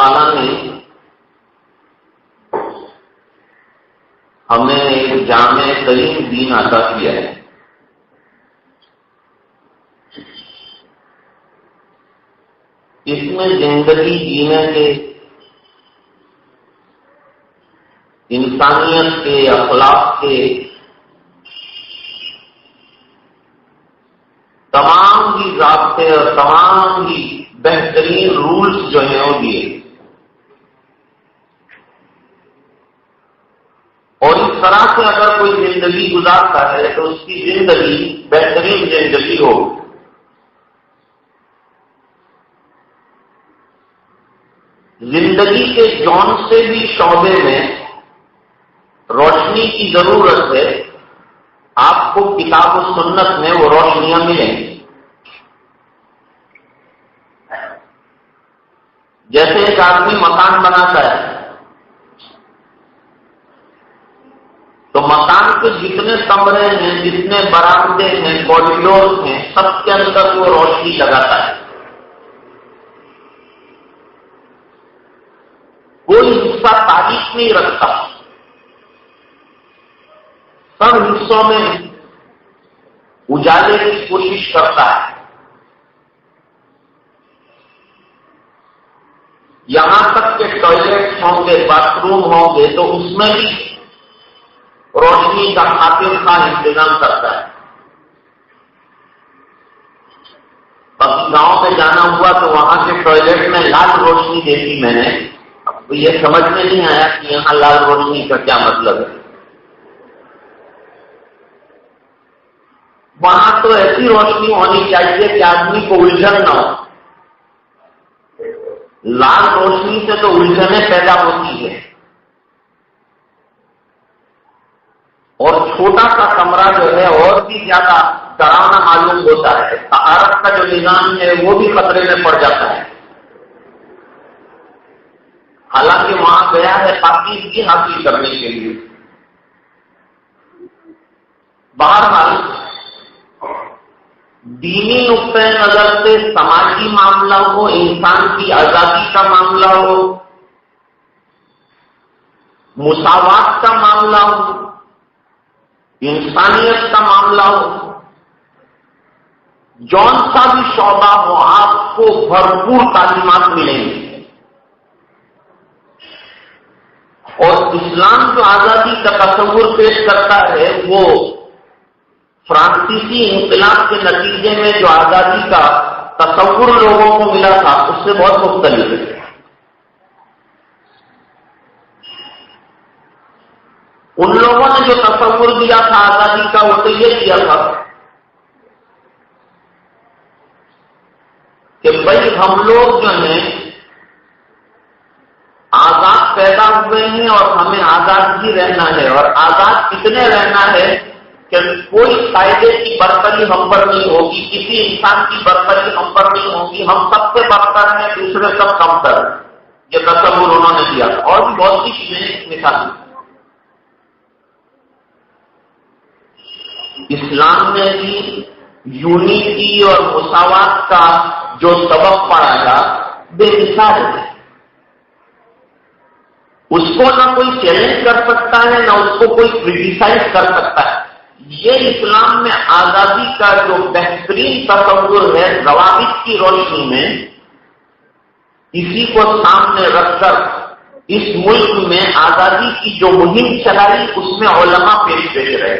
تعالیٰ نے ہمیں ایک جامع ترین دین عطا کیا ہے. اس میں زندگی جینے کے، انسانیت کے، اخلاق کے تمام ہی ضابطے اور تمام ہی بہترین رولز جو ہیں وہ دیے. اور اس طرح سے اگر کوئی زندگی گزارتا ہے تو اس کی زندگی بہترین زندگی ہو. زندگی کے جون سے بھی شعبے میں روشنی کی ضرورت ہے. آپ کو کتاب و سنت میں وہ روشنیاں ملیں گی. جیسے ایک آدمی مکان بناتا ہے تو مکان کے جتنے کمرے ہیں، جتنے برآمدے ہیں، کوریڈور ہیں، سب کے اندر وہ روشنی لگاتا ہے. کوئی حصہ تاریخ نہیں رکھتا، سب حصوں میں اجالے کی کوشش کرتا ہے. یہاں تک کہ ٹوائلٹ ہوں گے، باتھ روم ہوں گے تو اس میں بھی روشنی کا خاطر خواہ انتظام کرتا ہے. اب گاؤں میں جانا ہوا تو وہاں کے ٹوائلٹ میں لال روشنی دیکھی میں نے. اب یہ سمجھ میں نہیں آیا کہ یہاں لال روشنی کا کیا مطلب ہے. وہاں تو ایسی روشنی ہونی چاہیے کہ آدمی کو الجھن نہ ہو. لال روشنی سے تو الجھنیں پیدا ہوتی ہے. اور چھوٹا سا کمرہ جو ہے اور بھی زیادہ ڈراؤنا معلوم ہوتا ہے. طہارت کا جو نظام ہے وہ بھی خطرے میں پڑ جاتا ہے. حالانکہ وہاں گیا ہے پاکیزگی حاصل کرنے کے لیے. بہرحال دینی نقطۂ نظر سے سماجی معاملہ ہو، انسان کی آزادی کا معاملہ ہو، مساوات کا معاملہ ہو، انسانیت کا معاملہ ہو، جون سا بھی شعبہ ہو، آپ کو بھرپور تعلیمات ملیں گی. اور اسلام جو آزادی کا تصور پیش کرتا ہے وہ فرانسیسی انقلاب کے نتیجے میں جو آزادی کا تصور لوگوں کو ملا تھا اس سے بہت مختلف ہے. ان لوگوں نے جو تصور دیا تھا آزادی کا وہ تو یہ کیا تھا کہ بھائی ہم لوگ جو ہیں آزاد پیدا ہوئے ہیں اور ہمیں آزاد ہی رہنا ہے. اور آزاد کتنے رہنا ہے کہ کوئی قاعدے کی برتری ہم پر نہیں ہوگی، کسی انسان کی برتری ہم پر نہیں ہوگی، ہم سب سے برتر ہیں، دوسرے سب کمتر ہیں. یہ تصور انہوں نے دیا. اور بھی بہت سی چیزیں مثال. اسلام نے بھی یونیٹی اور مساوات کا جو سبق پڑھایا بے مثال ہے. اس کو نہ کوئی چیلنج کر سکتا ہے نہ اس کو کوئی کریٹیسائز کر سکتا ہے. یہ اسلام میں آزادی کا جو بہترین تصور ہے ضوابط کی روشنی میں، اسی کو سامنے رکھ کر اس ملک میں آزادی کی جو مہم چلائی اس میں علماء پیش رہے.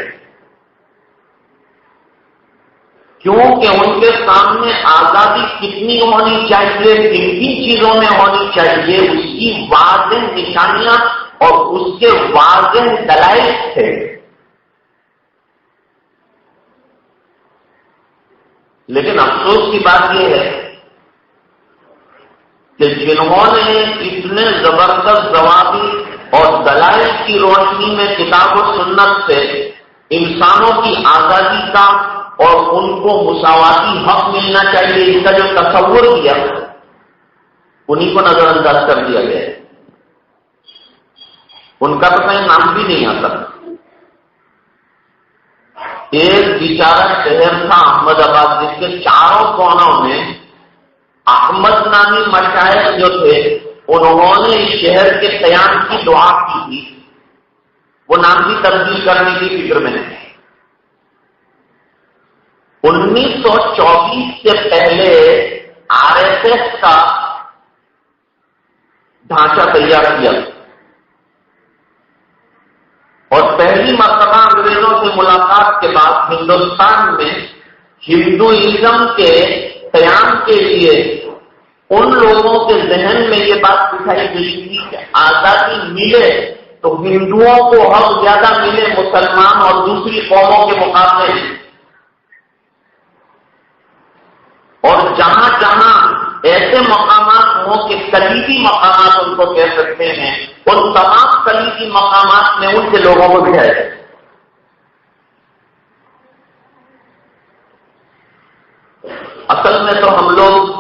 کیونکہ ان کے سامنے آزادی کتنی ہونی چاہیے، کن کن چیزوں میں ہونی چاہیے، اس کی واضح نشانیاں اور اس کے واضح دلائل تھے. لیکن افسوس کی بات یہ ہے کہ جنہوں نے اتنے زبردست ضوابط اور دلائل کی روشنی میں کتاب و سنت سے انسانوں کی آزادی کا اور ان کو مساواتی حق ملنا چاہیے اس کا جو تصور دیا انہیں کو نظر انداز کر دیا گیا. ان کا تو کہیں نام بھی نہیں آتا. ایک بیچارہ شہر تھا احمد آباد جس کے چاروں کونوں میں احمد نامی مشائخ جو تھے انہوں نے اس شہر کے قیام کی دعا کی تھی، وہ نام بھی تبدیل کرنے کی فکر میں نہیں۔ 1924 سے پہلے RSS کا ڈھانچہ تیار کیا اور پہلی مرتبہ انگریزوں سے ملاقات کے بعد ہندوستان میں ہندوازم کے قیام کے لیے ان لوگوں کے ذہن میں یہ بات دکھائی گئی تھی کہ آزادی ملے تو ہندوؤں کو حق زیادہ ملے مسلمان اور دوسری قوموں کے مقابلے میں، اور جہاں جہاں ایسے مقامات ہوں کہ کلیدی مقامات ان کو کہہ سکتے ہیں، ان تمام کلیدی مقامات میں ان کے لوگوں کو بٹھایا جائے۔ اصل میں تو ہم لوگ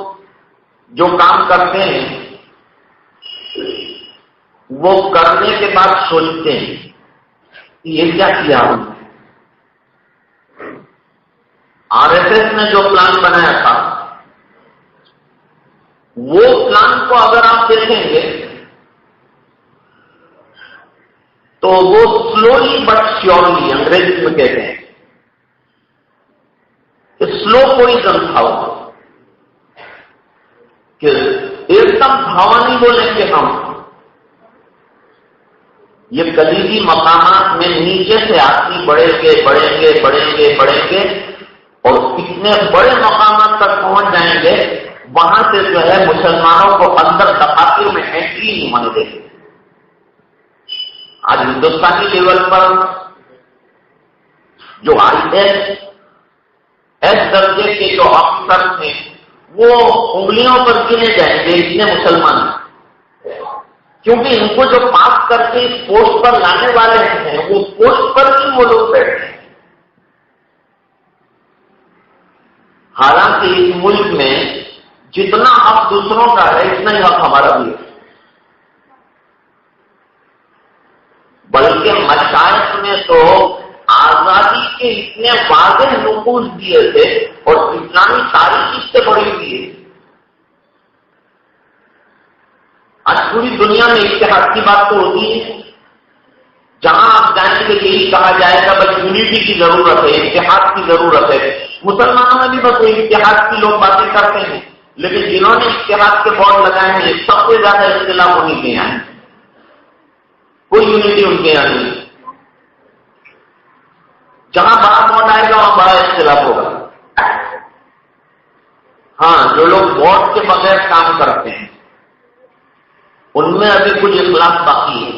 جو کام کرتے ہیں وہ کرنے کے بعد سوچتے ہیں کہ یہ کیا کیا ہم نے۔ RSS نے جو پلان بنایا تھا وہ پلان کو اگر آپ دیکھیں گے تو وہ سلولی بٹ شیورلی، انگریزی میں کہتے ہیں کہ سلو پوائزن تھا وہ، کہ ایک دم دھاوا نہیں بولیں گے ہم، یہ کلیدی مقامات میں نیچے سے آدمی بڑھیں گے بڑھیں گے بڑھیں گے بڑھیں گے اور اتنے بڑے مقامات تک پہنچ جائیں گے، وہاں سے جو ہے مسلمانوں کو اندر دفاتر میں انٹری نہیں ہونے دیں گے۔ آج ہندوستانی لیول پر جو IS درجے کے جو افسر ہیں وہ انگلیوں پر گنے جائیں گے اتنے مسلمان، کیونکہ ان کو جو پاس کر کے اس پوسٹ پر لانے والے ہیں وہ پوسٹ پر ہی وہ لوگ بیٹھے ہیں۔ حالانکہ اس ملک میں جتنا حق دوسروں کا ہے اتنا ہی حق ہمارا بھی ہے، بلکہ مشائخ نے تو آزادی کے اتنے واضح نقوش دیے تھے اور اسلامی تاریخ اس سے بڑی ہوئی ہے۔ آج پوری دنیا میں اتحاد کی بات تو ہوتی ہے، جہاں آپ جائیں گے یہی کہا جائے گا بس یونٹی کی ضرورت ہے، اتحاد کی ضرورت ہے۔ مسلمانوں میں بھی بس اتحاد کی لوگ باتیں کرتے ہیں، لیکن جنہوں نے اتحاد کے بورڈ لگائے ہیں سب سے زیادہ اختلاف انہیں کے یہاں ہے، کوئی یونٹی ان کے یہاں نہیں۔ جہاں بڑا ووٹ آئے گا وہاں بڑا اختلاف ہوگا۔ ہاں، جو لوگ ووٹ کے بغیر کام کرتے ہیں ان میں ابھی کچھ اختلاف باقی ہے،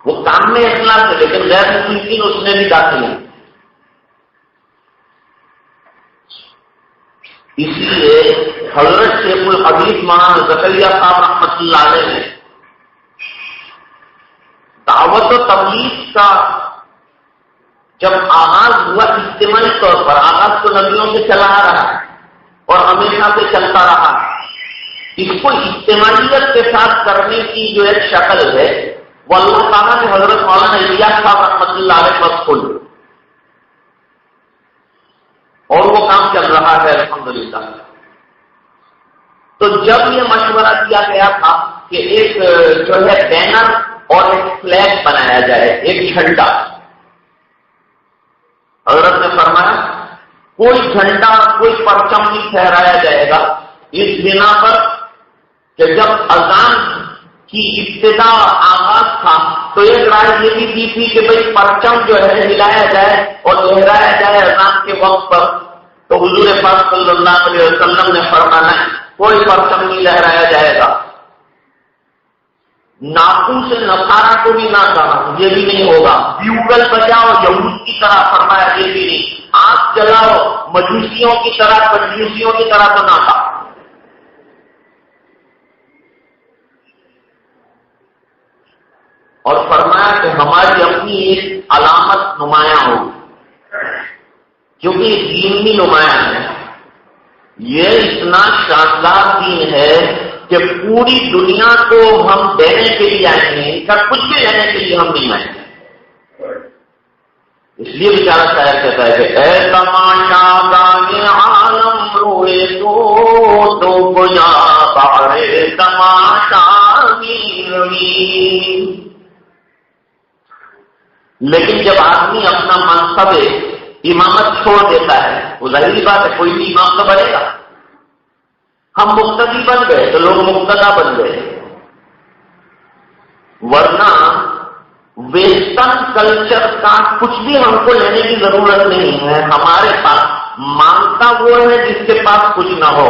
وہ کام میں اختلاف ہے لیکن غیر ممکن اس میں بھی داخل ہے۔ اسی لیے حضرت شیخ الحدیث مولانا زکریا صاحب رحمۃ اللہ علیہ نے دعوت و تبلیغ کا جب آغاز ہوا اجتماعی طور پر، آغاز تو نبیوں سے چلا آ رہا ہے اور ہمیشہ سے چلتا رہا، اس کو اجتماعیت کے ساتھ کرنے کی جو ایک شکل ہے وہ اللہ تعالیٰ نے حضرت مولانا الیاس صاحب رحمۃ اللہ علیہ پر کھول، اور وہ کام چل رہا ہے الحمدللہ۔ تو جب یہ مشورہ کیا گیا تھا کہ ایک جو ہے بینر اور ایک فلیگ بنایا جائے، ایک جھنڈا، حضرت نے فرمایا کوئی جھنڈا کوئی پرچم نہیں پھہرایا جائے گا، اس بنا پر کہ جب اذان کی ابتدا آغاز تھا تو ایک رائے یہ بھی دی تھی کہ بھئی پرچم جو ہے ہلایا جائے اور لہرایا جائے اذان کے وقت پر، تو حضور پاک صلی اللہ علیہ وسلم نے فرمایا کوئی پرچم نہیں لہرایا جائے گا۔ ناخن سے نصارہ کو بھی نہ کہا، یہ بھی نہیں ہوگا، بیوگل بجاؤ یہود کی طرح، فرمایا یہ بھی نہیں، آگ جلاؤ مجوسیوں کی طرح کنجوسیوں کی طرح تو نہ کہا۔ اور فرمایا کہ ہماری اپنی ایک علامت نمایاں ہو، کیونکہ یہ دین بھی نمایاں ہے، یہ اتنا شاندار دین ہے کہ پوری دنیا کو ہم دینے کے لیے آئے ہیں، ان کا کچھ بھی لینے کے لیے ہم نہیں آئے ہیں۔ اس لیے بیچارہ شاعر کہتا ہے کہ اے تماشا گانے عالم روئے تو گیا بہر تماشا روی. لیکن جب آدمی اپنا منصب امامت چھوڑ دیتا ہے، وہ ظاہری بات ہے کوئی بھی امام تو بنے گا. ہم مقتدی بن گئے تو لوگ مقتدا بن گئے، ورنہ ویسٹرن کلچر کا کچھ بھی ہم کو لینے کی ضرورت نہیں ہے. ہمارے پاس مانگتا وہ ہے جس کے پاس کچھ نہ ہو.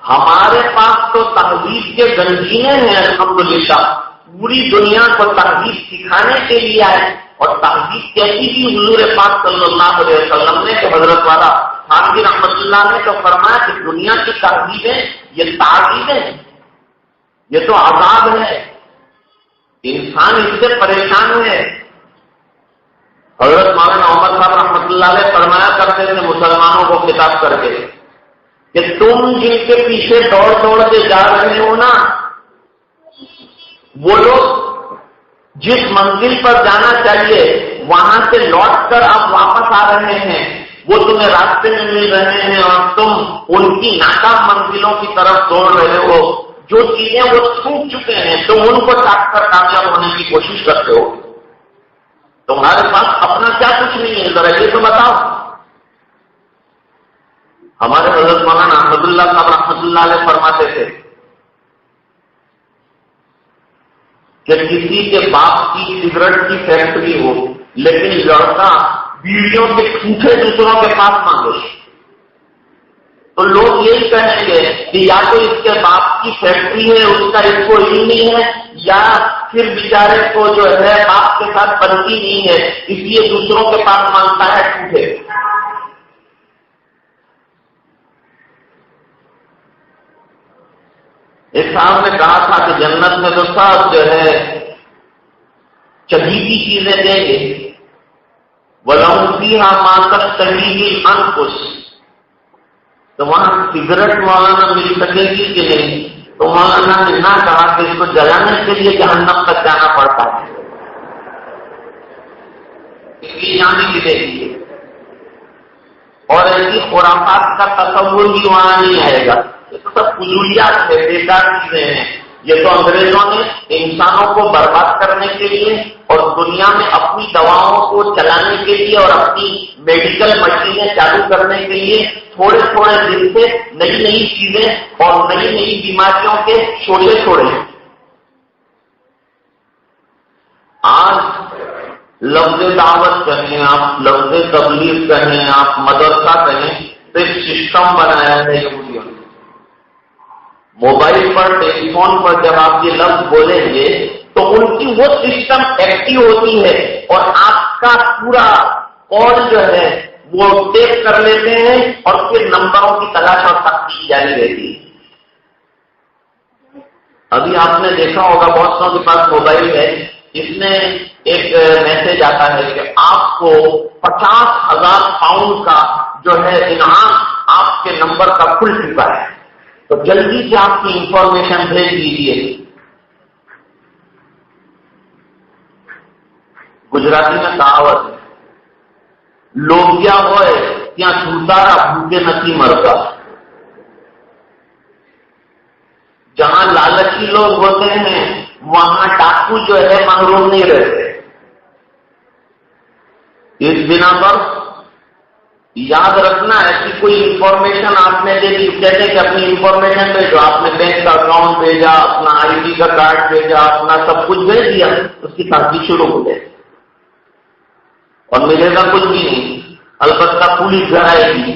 ہمارے پاس تو تہذیب کے گنجینے ہیں الحمدللہ. پوری دنیا کو تہذیب سکھانے کے لیے آئے، اور تہذیب کیسی بھی حضور پاک صلی اللہ علیہ وسلم نے کہ حضرت والا خانوی رحمت اللہ نے تو فرمایا کہ دنیا کی تہذیبیں یہ تعظیمیں ہیں، یہ تو عذاب ہے، انسان اس سے پریشان ہے. حضرت مولانا عمر صاحب رحمۃ اللہ علیہ فرمایا کرتے تھے مسلمانوں کو خطاب کر کے کہ تم جن کے پیچھے دوڑ دوڑ کے جا رہے ہو نا، وہ لوگ جس منزل پر جانا چاہیے وہاں سے لوٹ کر آپ واپس آ رہے ہیں، وہ تمہیں راستے میں مل رہے ہیں اور تم ان کی ناکام منزلوں کی طرف دوڑ رہے ہو. جو چیزیں وہ چھوٹ چکے ہیں تم ان کو چاٹ کر کامیاب ہونے کی کوشش کرتے ہو. تمہارے پاس اپنا کیا کچھ نہیں ہے، ذرا یہ تو بتاؤ. ہمارے حضرت مولانا احمد اللہ صاحب رحمۃ اللہ علیہ فرماتے تھے کہ کسی کے باپ کی سگریٹ کی فیکٹری ہو لیکن لڑکا بیڑیوں کے ٹھوٹے دوسروں کے پاس مانگے تو لوگ یہی کہیں گے کہ یا تو اس کے باپ کی فیکٹری ہے اس کا اس کو علم نہیں ہے، یا پھر بیچارے کو جو ہے باپ کے ساتھ بنتی نہیں ہے اس لیے دوسروں کے پاس مانگتا ہے ٹھوٹے. ایک صاحب نے کہا تھا کہ جنت میں تو سب جو ہے چہیتی چیزیں دیں گے، وَلَهُمْ فِيهَا مَا تَشْتَهِيهِ الْأَنفُسُ، تو وہاں سگریٹ مولانا مل سکے گی کہ نہیں؟ تو مولانا نے نہ کہا کہ اس کو جلانے کے لیے جہنم تک جانا پڑتا ہے، اس لیے جانے کے لیے. اور ایسی خرافات کا تصور بھی وہاں نہیں آئے گا. یہ تو سب فضولیات ہے، بیکار چیزیں ہیں. یہ تو انگریزوں نے انسانوں کو برباد کرنے کے لیے اور دنیا میں اپنی دواؤں کو چلانے کے لیے اور اپنی میڈیکل مشینیں چالو کرنے کے لیے تھوڑے تھوڑے دن سے نئی نئی چیزیں اور نئی نئی بیماریوں کے شعلے چھوڑے. آج لفظ دعوت کہیں آپ، لفظ تبلیغ کہیں آپ، مدرسہ کہیں، تو ایک سسٹم بنایا ہے یہودیوں نے. موبائل پر ٹیلی فون پر جب آپ یہ لفظ بولیں گے تو ان کی وہ سسٹم ایکٹیو ہوتی ہے اور آپ کا پورا کال جو ہے وہ ٹیپ کر لیتے ہیں اور پھر نمبروں کی تلاش اور تحقیق جاری رہتی ہے. ابھی آپ نے دیکھا ہوگا بہت سو کے پاس موبائل ہے، اس میں ایک میسج آتا ہے کہ آپ کو 50,000 پاؤنڈ کا جو ہے انعام آپ کے نمبر کا کھل چکا ہے، تو جلدی سے آپ کی انفارمیشن بھیج دیجیے. گجراتی میں کہاوت ہے، لوگیا ہوئے کیا چھوٹارا بھوکے نتی مرتا. جہاں لالچی لوگ ہوتے ہیں وہاں ڈاکو جو ہے محروم نہیں رہتے. اس بنا پر یاد رکھنا، ایسی کوئی انفارمیشن آپ نے دے دی، کہتے کہ اپنی انفارمیشن بھیجو، آپ نے بینک کا اکاؤنٹ بھیجا، اپنا آئی ڈی کا کارڈ بھیجا، اپنا سب کچھ بھیج دیا، اس کی تحقیق شروع ہو گئی اور ملے گا کچھ بھی نہیں، البتہ پولیس گھر آئے گی.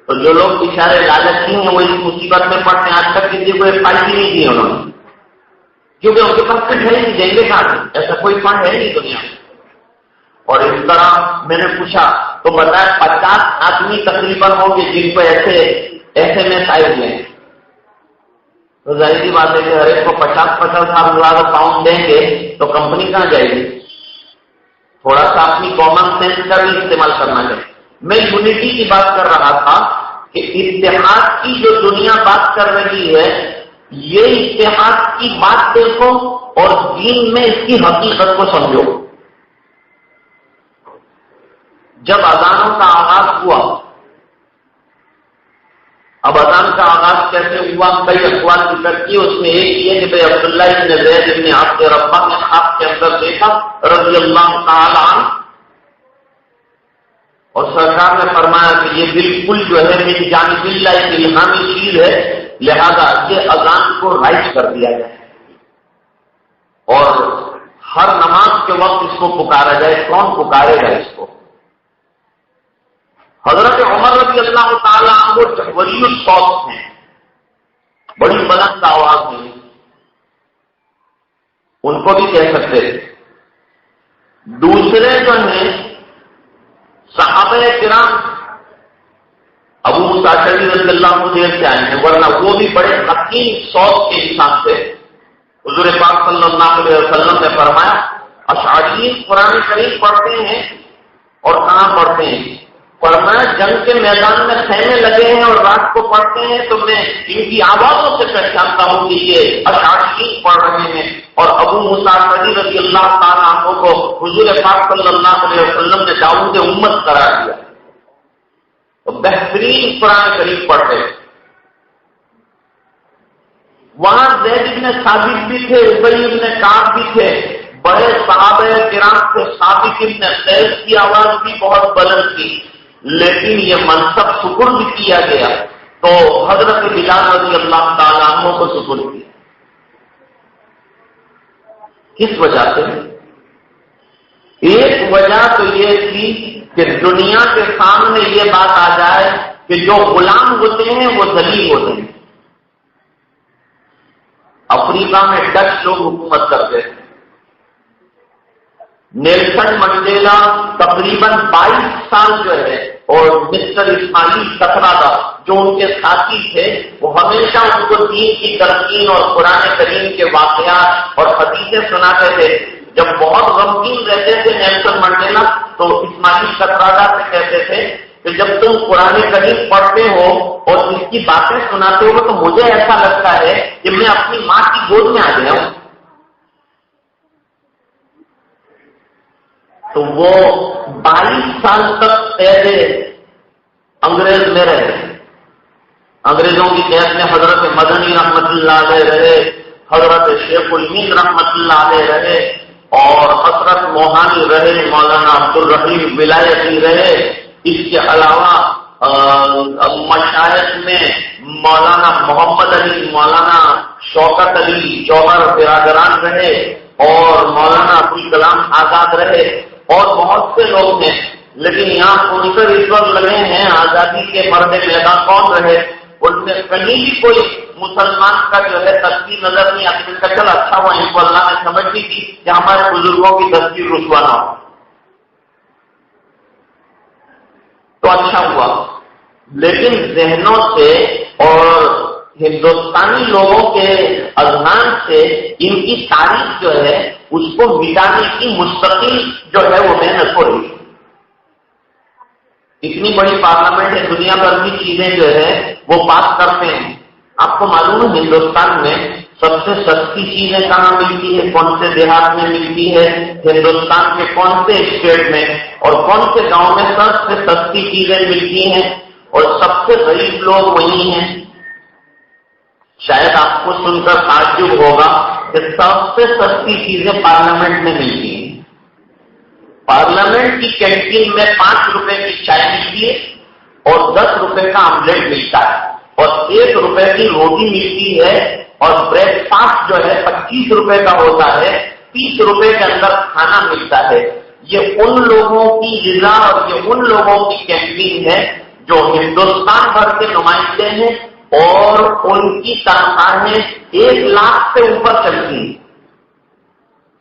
تو جو لوگ بیچارے لالچی ہیں وہ اس مصیبت میں پڑتے ہیں. آج تک کسی کو ایک پائی نہیں دی انہوں نے، کیونکہ ان کے پاس کچھ ہے نہیں، دیں گے کہاں سے؟ ایسا کوئی فنڈ ہے نہیں دنیا میں. اور اس طرح میں نے پوچھا تو بتایا 50 آدمی تقریباً ہوں گے جن کو ایسے ایس آئے ہوئے ہیں. تو ظاہر سی بات ہے کہ ہر ایک کو 50,000 پاؤنڈ دیں گے تو کمپنی کہاں جائے گی؟ تھوڑا سا اپنی کامن سینس کا بھی استعمال کرنا چاہیے. میں یونٹی کی بات کر رہا تھا کہ اتحاد کی جو دنیا بات کر رہی ہے، یہ اتحاد کی بات دیکھو اور دین میں اس کی حقیقت کو سمجھو. جب اذانوں کا آغاز ہوا کیسے ہوا؟ کئی اقوال ذکر کیے، اس میں ایک یہ کہ بھائی عبداللہ ابن زید ابن عبد ربہ نے خواب کے اندر دیکھا رضی اللہ تعالی عنہ، اور سرکار نے فرمایا کہ یہ بالکل جو ہے من جانب اللہ ایک الہامی چیز ہے، لہذا یہ اذان کو رائٹ کر دیا جائے اور ہر نماز کے وقت اس کو پکارا جائے۔ کون پکارے گا اس کو؟ حضرت عمر رضی اللہ تعالیٰ عنہ ولی الصوت ہیں، بڑی بلند آواز میں، ان کو بھی کہہ سکتے تھے۔ دوسرے جو ہیں صحابہ کرام، ابو موسیٰ اشعری رضی اللہ عنہ دیر سے آئے ہیں، ورنہ وہ بھی بڑے حکیم صوت کے انسان تھے۔ حضور پاک صلی اللہ علیہ وسلم نے فرمایا اشعری قرآن کریم پڑھتے ہیں، اور کہاں پڑھتے ہیں؟ فرمایا جنگ کے میدان میں خیمے لگے ہیں اور رات کو پڑھتے ہیں تو میں ان کی آوازوں سے پہچانتا ہوں کہ یہ اشعری پڑھ رہے ہیں۔ اور ابو موسیٰ اشعری رضی اللہ تعالیٰ عنہ کو حضور پاک صلی اللہ علیہ وسلم نے داؤد امت قرار دیا، تو بہترین قرآن کریم پڑھتے ہیں۔ وہاں زید بن ثابت بھی تھے، ابی بن کعب بھی تھے، بڑے صحابہ کرام تھے۔ ثابت بن قیس کی آواز بھی بہت بلند تھی، لیکن یہ منصب سپرد کیا گیا تو حضرت بلال رضی اللہ تعالیٰ عنہ کو سپرد کیا۔ کس وجہ سے؟ ایک وجہ تو یہ تھی کہ دنیا کے سامنے یہ بات آ جائے کہ جو غلام ہوتے ہیں وہ ذلیل ہوتے ہیں۔ افریقہ میں ڈچ لوگ حکومت کرتے تھے، نیلسن منڈیلا تقریباً 22 سال جو ہے، اور مسٹر اسماعیل سکرادہ جو ان کے ساتھی تھے، وہ ہمیشہ ان کو دین کی تلقین اور قرآن کریم کے واقعات اور حدیثیں سناتے تھے۔ جب بہت غمگین رہتے تھے نیلسن منڈیلا تو اسماعیل سکرادہ سے کہتے تھے کہ جب تم قرآن کریم پڑھتے ہو اور اس کی باتیں سناتے ہو تو مجھے ایسا لگتا ہے کہ میں اپنی ماں کی گود میں آ گیا ہوں۔ تو وہ 22 سال تک قید انگریز میں رہے۔ انگریزوں کی قید میں حضرت مدنی رحمت اللہ علیہ رہے، حضرت شیخ الہند رحمت اللہ علیہ رہے، اور حضرت موہانی رہے، مولانا عبد الرحیم ولایتی رہے۔ اس کے علاوہ مشائخ میں مولانا محمد علی، مولانا شوکت علی جوہر برادران رہے، اور مولانا ابوالکلام آزاد رہے، اور بہت سے لوگ ہیں۔ لیکن یہاں پوسٹر اس وقت لگے ہیں آزادی کے مرد میدان کون رہے، ان میں کہیں بھی کوئی مسلمان کا جو ہے تصویر نظر نہیں آتی۔ چل اچھا ہوا ان کو اللہ نے سمجھ دی تھی کہ ہمارے بزرگوں کی تصویر رسوا نہ ہو، تو اچھا ہوا۔ لیکن ذہنوں سے اور ہندوستانی لوگوں کے اذہان سے ان کی تاریخ جو ہے اس کو مٹانے کی مستقل جو ہے وہ محنت ہو رہی ہے۔ اتنی بڑی پارلیمنٹ ہے، دنیا بھر کی چیزیں جو ہے وہ پاس کرتے ہیں۔ آپ کو معلوم ہے ہندوستان میں سب سے سستی چیزیں کہاں ملتی ہے، کون سے دیہات میں ملتی ہے، ہندوستان کے کون سے اسٹیٹ میں اور کون سے گاؤں میں سب سے سستی چیزیں ملتی ہیں، اور سب سے غریب لوگ وہی ہیں۔ شاید آپ کو سن کر تعجب ہوگا کہ سب سے سستی چیزیں پارلیمنٹ میں ملتی ہیں۔ پارلیمنٹ کی کینٹین میں 5 روپے کی چائے ملتی ہے اور 10 روپے کا آملیٹ ملتا ہے، اور 1 روپے کی روٹی ملتی ہے، اور بریک فاسٹ جو ہے 25 روپے کا ہوتا ہے، 30 روپے کے اندر کھانا ملتا ہے۔ یہ ان لوگوں کی غذا اور یہ ان لوگوں کی کینٹین ہے جو ہندوستان بھر کے نمائندے ہیں، اور ان کی تنخواہیں 1 لاکھ سے اوپر چلتی ہیں،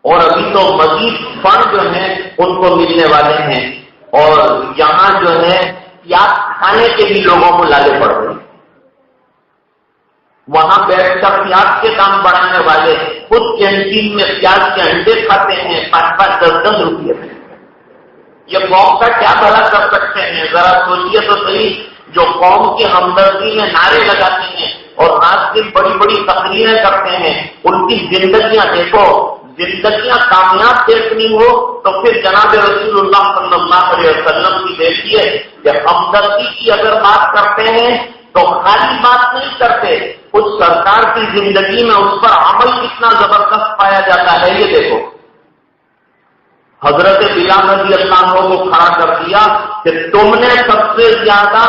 اور ابھی تو مزید فنڈ جو ہیں ان کو ملنے والے ہیں، اور یہاں جو ہے پیاز کھانے کے بھی لوگوں کو لاگے پڑ رہے ہیں۔ وہاں بیٹھ کر پیاز کے دام بڑھانے والے خود کینٹین میں پیاز کے انڈے کھاتے ہیں 5-5, 10-10 روپئے میں۔ یہ قوم کا کیا بھلا کر سکتے ہیں؟ ذرا سوچیے تو صحیح، جو قوم کی ہمدردی میں نعرے لگاتے ہیں اور رات دن بڑی بڑی تقریریں کرتے ہیں، ان کی زندگیاں دیکھو۔ زندگیاں کامیاب دیکھنی ہو تو پھر جناب رسول اللہ صلی اللہ علیہ وسلم کی دیکھیے کہ ہمدردی کی اگر بات کرتے ہیں تو خالی بات نہیں کرتے، اس سرکار کی زندگی میں اس پر عمل کتنا زبردست پایا جاتا ہے۔ یہ دیکھو، حضرت بلال رضی اللہ عنہ کو کھڑا کر دیا کہ تم نے سب سے زیادہ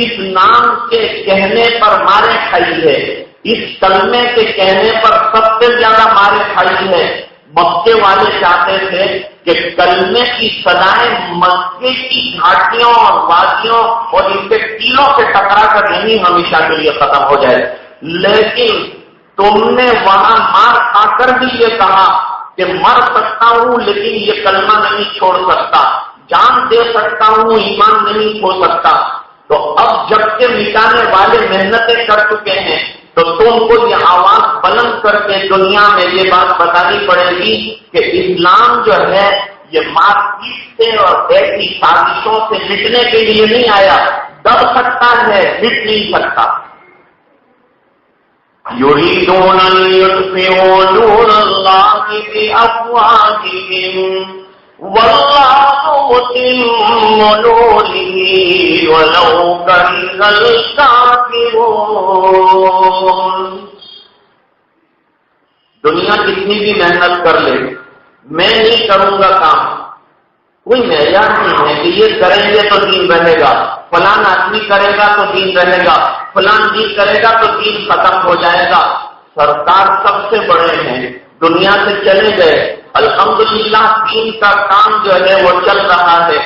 اس نام کے کہنے پر مارے کھائی ہے، اس کلمے کے کہنے پر سب سے زیادہ مارے کھائی ہے۔ مکے والے چاہتے تھے کہ کلمے کی صدائیں مکے کی گھاٹیوں اور وادیوں اور ان کے ٹیلوں سے ٹکرا کر یہیں ہمیشہ کے لیے ختم ہو جائے، لیکن تم نے وہاں مار کھا کر بھی یہ کہا کہ مر سکتا ہوں لیکن یہ کلمہ نہیں چھوڑ سکتا، جان دے سکتا ہوں ایمان نہیں کھو سکتا۔ تو اب جب کہ مٹانے والے محنتیں کر چکے ہیں تو تم کو یہ آواز بلند کر کے دنیا میں یہ بات بتانی پڑے گی کہ اسلام جو ہے یہ مار پیٹ سے اور ایسی سازشوں سے مٹنے کے لیے نہیں آیا، دب سکتا ہے، مٹ نہیں سکتا۔ یریدون لیطفئوا نور اللہ بافواہہم واللہ متم نورہ ولو کرہ الکافرون۔ دنیا کتنی بھی محنت کر لے، میں نہیں کروں گا کام، کوئی معیار نہیں ہے کہ یہ کریں گے تو دین رہے گا، فلان آدمی کرے گا تو دین رہے گا، فلان دین کرے گا تو دین ختم ہو جائے گا۔ سرکار سب سے بڑے ہیں، دنیا سے چلے گئے، الحمدللہ دین کا کام جو ہے وہ چل رہا ہے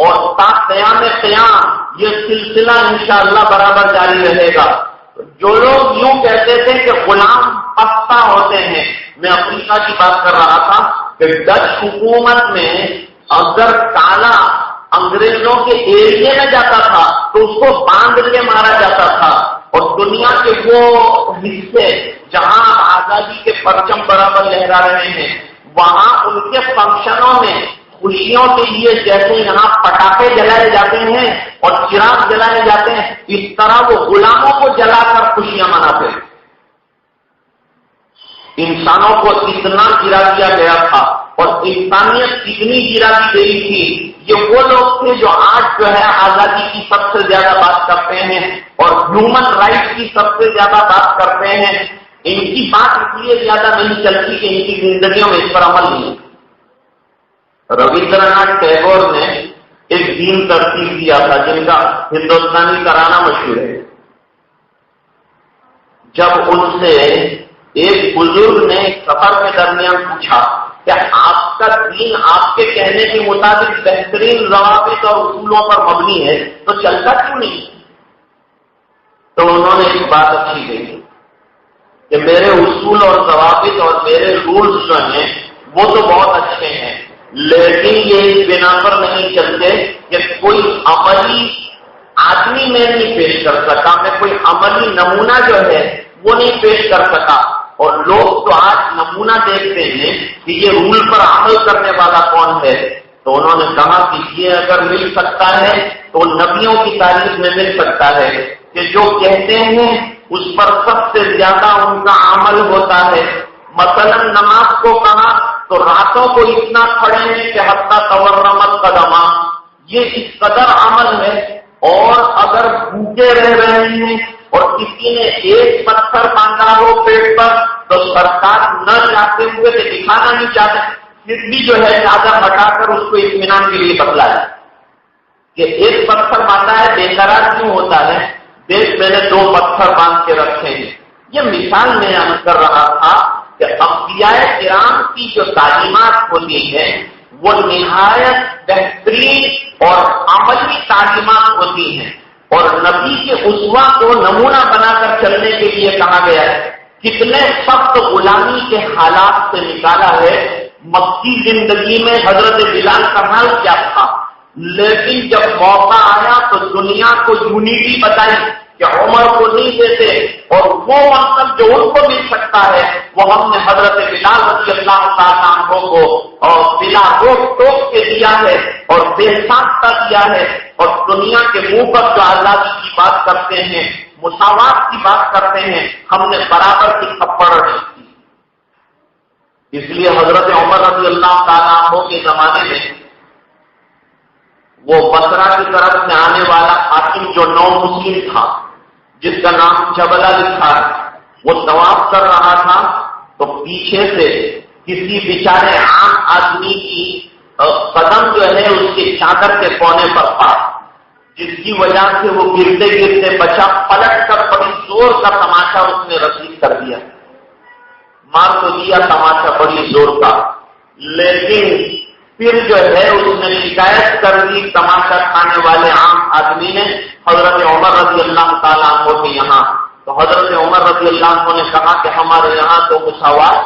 اور تا قیام قیام یہ سلسلہ انشاءاللہ برابر جاری رہے گا۔ جو لوگ یوں کہتے تھے کہ غلام پختہ ہوتے ہیں، میں افریقہ کی بات کر رہا تھا کہ ڈچ حکومت میں اگر کالا انگریزوں کے ایریے میں جاتا تھا تو اس کو باندھ کے مارا جاتا تھا، اور دنیا کے وہ حصے جہاں آزادی کے پرچم برابر لہرا رہے ہیں وہاں ان کے فنکشنوں میں خوشیوں کے لیے جیسے یہاں پٹاخے جلائے جاتے ہیں اور چراغ جلائے جاتے ہیں، اس طرح وہ غلاموں کو جلا کر خوشیاں مناتے ہیں۔ انسانوں کو اتنا گرا دیا گیا تھا اور انسانیت اتنی گرا دی گئی تھی، یہ وہ لوگ تھے جو آج جو ہے آزادی کی سب سے زیادہ بات کرتے ہیں اور ہیومن رائٹ کی سب سے زیادہ بات کرتے ہیں۔ ان کی بات اس لیے زیادہ نہیں چلتی کہ ان کی زندگیوں میں اس پر عمل نہیں۔ رویندر ناتھ ٹیگور نے ایک دین ترتیب کیا تھا جن کا ہندوستانی ترانہ مشہور ہے۔ جب ان سے ایک بزرگ نے سفر کے درمیان پوچھا کہ آپ کا دین آپ کے کہنے کے مطابق بہترین ضوابط اور اصولوں پر مبنی ہے تو چلتا کیوں نہیں؟ تو انہوں نے ایک بات اچھی کہی کہ میرے اصول اور ضوابط اور میرے رولز جو ہیں وہ تو بہت اچھے ہیں، لیکن یہ اس بنا پر نہیں چلتے کہ کوئی عملی آدمی میں نہیں پیش کر سکا، میں کوئی عملی نمونہ جو ہے وہ نہیں پیش کر سکا۔ اور لوگ تو آج نمونہ دیکھتے ہیں کہ یہ رول پر عمل کرنے والا کون ہے، تو انہوں نے کہا کہ یہ اگر مل سکتا ہے تو نبیوں کی تاریخ میں مل سکتا ہے کہ جو کہتے ہیں اس پر سب سے زیادہ ان کا عمل ہوتا ہے۔ مثلا نماز کو کہا تو راتوں کو اتنا کھڑے ہیں کہ حتی تورمت قدما، یہ اس قدر عمل ہے۔ اور اگر بھوکے رہ رہے ہیں اور کسی نے ایک پتھر باندھا ہو پیٹ پر تو سرکار نہ چاہتے ہوئے کہ دکھانا نہیں چاہتے پھر بھی جو ہے چادر ہٹا کر اس کو اطمینان کے لیے بتلایا کہ ایک پتھر باندھا ہے، بے قرار کیوں ہوتا ہے؟ دیکھ میں نے 2 پتھر باندھ کے رکھے ہیں۔ یہ مثال میں عرض کر رہا تھا کہ انبیاء کرام کی جو تعلیمات ہوتی ہے وہ نہایت بہترین اور عملی تعلیمات ہوتی ہیں، اور نبی کے اسوہ کو نمونہ بنا کر چلنے کے لیے کہا گیا ہے۔ کتنے سخت غلامی کے حالات سے نکالا ہے۔ مکی زندگی میں حضرت بلال کا حال کیا تھا، لیکن جب موقع آیا تو دنیا کو یونٹی بتائی کہ عمر کو نہیں دیتے، اور وہ منصب جو ان کو مل سکتا ہے وہ ہم نے حضرت بلال رضی اللہ تعالیٰ عنہ کو اور بلا روک ٹوک کے دیا ہے اور بے ساختہ دیا ہے۔ اور دنیا کے منہ پر جو آزادی کی بات کرتے ہیں، مساوات کی بات کرتے ہیں، ہم نے برابر کی تھپڑ رکھی تھی۔ اس لیے حضرت عمر رضی اللہ تعالیٰ عنہ کے زمانے میں وہ بصرہ کی طرف سے آنے والا حاکم جو نو مسلم تھا، جس کا نام جبلہ لکھا ہے، وہ طواف کر رہا تھا تو پیچھے سے کسی بیچارے عام آدمی کی قدم جو ہے اس کی چادر کے کونے پر پڑا، جس کی وجہ سے وہ گرتے گرتے بچا، پلٹ کر بڑی زور کا تماشا اس نے رسید کر دیا، مار تو دیا تماشا بڑی زور کا، لیکن پھر جو ہے اس نے شکایت کر دی تماشا کھانے والے عام آدمی نے حضرت عمر رضی اللہ تعالیٰ عنہ کے یہاں۔ تو حضرت عمر رضی اللہ عنہ نے کہا کہ ہمارے یہاں تو مساوات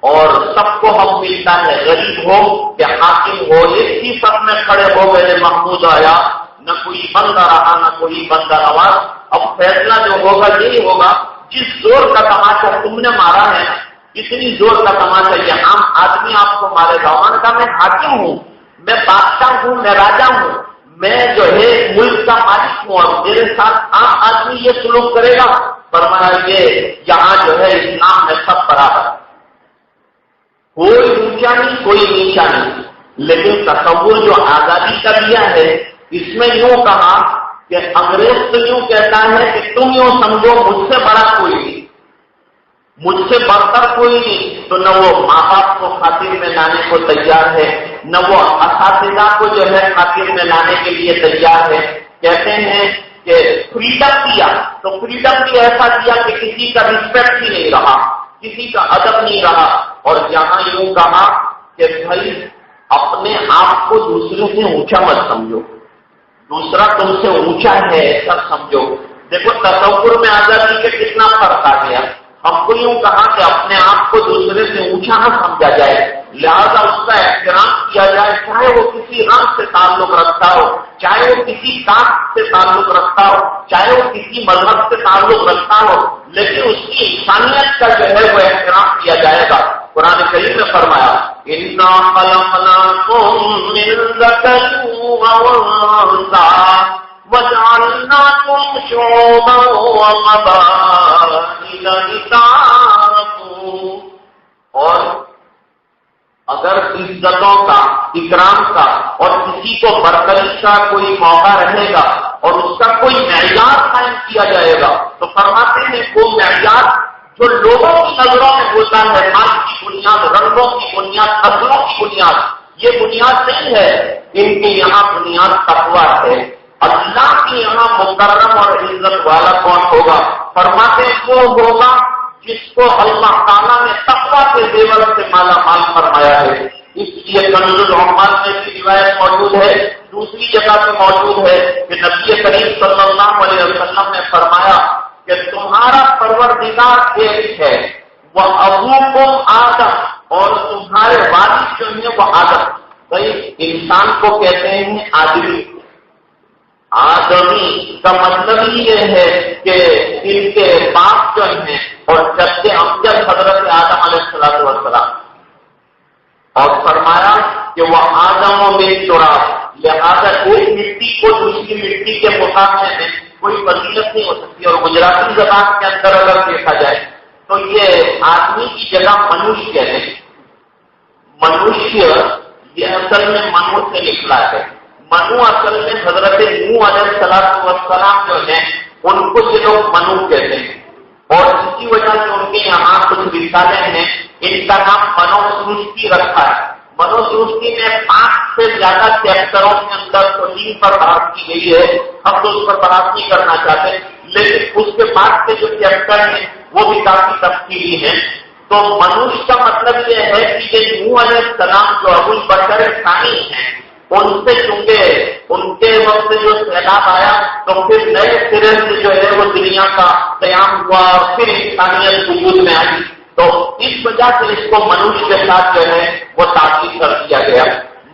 اور سب کو حق ملتا ہے، غریب ہو کہ حاکم ہو، ایک ہی سب میں کھڑے ہو گئے، محمود آیا، نہ کوئی بندہ رہا نہ کوئی بندہ نواز، اب فیصلہ جو ہوگا یہی ہوگا، جس زور کا تماشا تم نے مارا ہے، اتنی زور کا تماشا یہ عام آدمی آپ کو مارے گا۔ انہوں نے کہا میں حاکم ہوں، میں بادشاہ ہوں، میں راجا ہوں، میں جو ہے ملک کا مالک ہوں، اور میرے ساتھ عام آدمی یہ سلوک کرے گا؟ فرمایا یہ یہاں جو ہے اسلام میں سب برابر، کوئی اونچا نہیں کوئی نیچا نہیں، لیکن تصور جو آزادی کا دیا ہے اس میں یوں کہا کہ انگریز تو یوں کہتا ہے کہ تم یوں سمجھو مجھ سے بڑا کوئی نہیں، مجھ سے بڑھتر کوئی نہیں، تو نہ وہ ماں باپ کو خاطر میں لانے کو تیار ہے، نہ وہ اساتذہ کو جو ہے خاطر میں لانے کے لیے تیار ہے۔ کہتے ہیں کہ فریڈم دیا تو فریڈم بھی ایسا دیا کہ کسی کا ریسپیکٹ ہی نہیں رہا، کسی کا ادب نہیں رہا، اور جہاں یوں کہا کہ بھائی اپنے آپ کو دوسرے سے اونچا مت سمجھو، دوسرا تم سے اونچا ہے ایسا سمجھو۔ دیکھو تصور میں آزادی کے کتنا فرق آ گیا۔ ہم کو یوں کہا کہ اپنے آپ کو دوسرے سے اونچا نہ سمجھا جائے، لہذا اس کا احترام کیا جائے، چاہے وہ کسی رنگ سے تعلق رکھتا ہو، چاہے وہ کسی کاسٹ سے تعلق رکھتا ہو، چاہے وہ کسی مذہب سے تعلق رکھتا ہو، لیکن اس کی انسانیت کا جو ہے وہ احترام کیا جائے گا۔ قرآن کریم میں فرمایا اِنَّا خَلَقْنَاكُم مِّن ذَكَرٍ وَأُنثَىٰ وَجَعَلْنَاكُمْ شُعُوبًا وَقَبَائِلَ لِتَعَارَفُوا، اور اگر عزتوں کا، اکرام کا اور کسی کو برتری کا کوئی موقع رہے گا اور اس کا کوئی معیار قائم کیا جائے گا تو فرماتے ہیں وہ معیار جو لوگوں کی نظروں میں ہوتا ہے، مال کی بنیاد، رنگوں کی بنیاد، نسلوں کی بنیاد، یہ بنیاد نہیں ہے، ان کے یہاں بنیاد تقویٰ ہے۔ اللہ کے یہاں مکرم اور عزت والا کون ہوگا؟ فرماتے وہ ہوگا جس کو اللہ تعالیٰ نے تقویٰ کے زیور سے مالا مال فرمایا ہے۔ اس لیے کنز العمال میں کی روایت موجود ہے، دوسری جگہ پہ موجود ہے کہ نبی کریم صلی اللہ علیہ وسلم نے فرمایا کہ تمہارا پروردگار ایک ہے، وہ ابوکم آدم، اور تمہارے والد جو ہیں وہ آدم۔ بھائی انسان کو کہتے ہیں آدمی، آدمی کا مطلب یہ ہے کہ ان کے باپ جو ہیں اور جد امجد حضرت آدم علیہ السلام، اور فرمایا کہ وہ آدم و بے تراب، لہٰذا ایک مٹی کو دوسری مٹی کے مقابلے میں کوئی فضیلت نہیں ہو سکتی۔ اور گجراتی زبان کے اندر اگر دیکھا جائے تو یہ آدمی کی جگہ منوشیہ ہے، منوشیہ یہ اصل میں منو سے نکلا ہے، منو اصل میں حضرت نوح علیہ السلام جو ہیں ان کو یہ لوگ منو کہتے ہیں، اور اسی وجہ سے ان کے یہاں کچھ رسالے ہیں، ان کا نام منو سرشتی رکھا ہے۔ منو سرشتی میں 5 سے زیادہ چیپٹروں کے اندر توہین پر بات کی گئی ہے، ہم تو اس پر بات نہیں کرنا چاہتے، لیکن اس کے بعد کے جو چیپٹر ہیں وہ بھی کافی تفصیلی ہیں۔ تو منوش کا مطلب یہ ہے کہ یہ نوح علیہ السلام جو ابو البشر ثانی ہیں، ان سے چونکہ ان کے وقت جو سیلاب آیا تو پھر نئے سرے سے جو ہے وہ دنیا کا قیام ہوا اور پھر انسانیت وجود میں آئی، تو اس وجہ سے اس کو منوش کے ساتھ جو ہے وہ تعبیر کر دیا گیا۔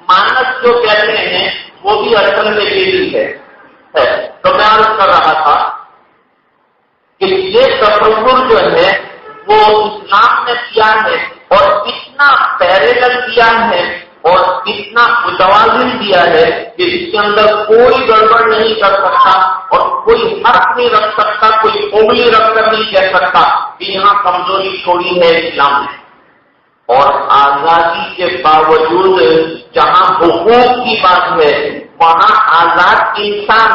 مانس جو کہتے ہیں وہ بھی اصل میں یہی ہے۔ تو میں عرض کر رہا تھا کہ یہ تصور جو ہے وہ اسلام نے کیا ہے، اور اتنا پیرالل کیا ہے اور اتنا متوازن دیا ہے کہ اس کے اندر کوئی گڑبڑ نہیں کر سکتا اور کوئی حرف نہیں رکھ سکتا، کوئی انگلی رکھ کر نہیں کہہ سکتا کہ یہاں کمزوری چھوڑی ہے اسلام نے۔ اور آزادی کے باوجود جہاں حقوق کی بات ہے وہاں آزاد انسان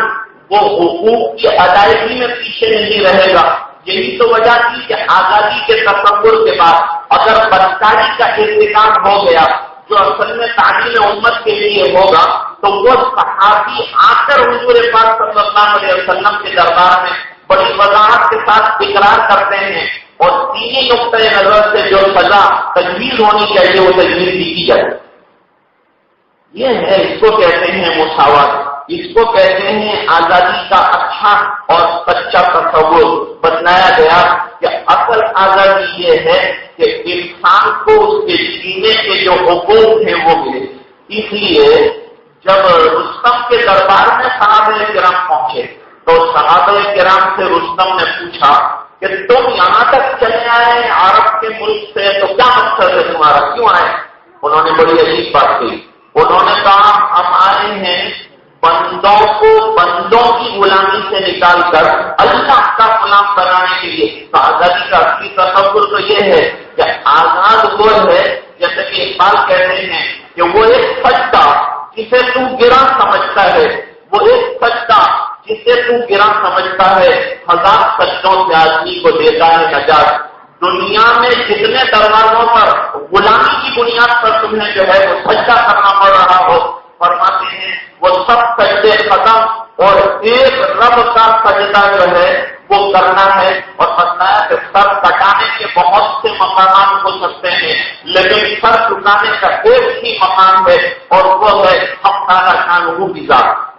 وہ حقوق کی ادائیگی میں پیچھے نہیں رہے گا. یہی تو وجہ تھی کہ آزادی کے تصور کے بعد اگر بدکاری کا ارتکاب ہو گیا جو اصل میں تعلیم امت کے لیے ہوگا تو وہ صحابی آ کر حضور پاک صلی اللہ علیہ وسلم کے دربار میں بڑی وضاحت کے ساتھ اقرار کرتے ہیں اور دینی نقطۂ نظر سے جو سزا تجویز ہونی چاہیے وہ تجویز کی جائے. یہ ہے، اس کو کہتے ہیں مساوات، اس کو کہتے ہیں آزادی کا اچھا اور سچا تصور. بتلایا گیا کہ اصل آزادی یہ ہے کہ انسان کو اس کے جینے کے جو حقوق ہیں وہ ملے. اس لیے جب رستم کے دربار میں صحابہ کرام پہنچے تو صحابہ کرام سے رستم نے پوچھا کہ تم یہاں تک چلے آئے عرب کے ملک سے، تو کیا مقصد ہے تمہارا، کیوں آئے؟ انہوں نے بڑی عجیب بات کہی. انہوں نے کہا ہم آئے ہیں بندوں کو بندوں کی غلامی سے نکال کر اللہ کا غلام بنانے کے لیے. آزادی کا اصلی تصور تو یہ ہے کہ آزاد وہ ہے، جیسے کہ اقبال کہتے ہیں کہ وہ ایک سجدہ جسے تو گرا سمجھتا ہے، وہ ایک سجدہ جسے تو گرا سمجھتا ہے، ہزار سجدوں سے آدمی کو دیتا ہے نجات. دنیا میں جتنے دروازوں پر غلامی کی بنیاد پر تمہیں جو ہے وہ سجدہ کرنا پڑ رہا ہو، فرماتے ہیں وہ سب سجدے ختم اور ایک رب کا سجدہ جو ہے وہ کرنا ہے. اور بتایا کہ سر کٹانے کے بہت سے مقامات ہو سکتے ہیں لیکن سر چکانے کا ایک ہی مقام ہے اور وہ ہے ہم تعالیٰ شانہ کی ذات.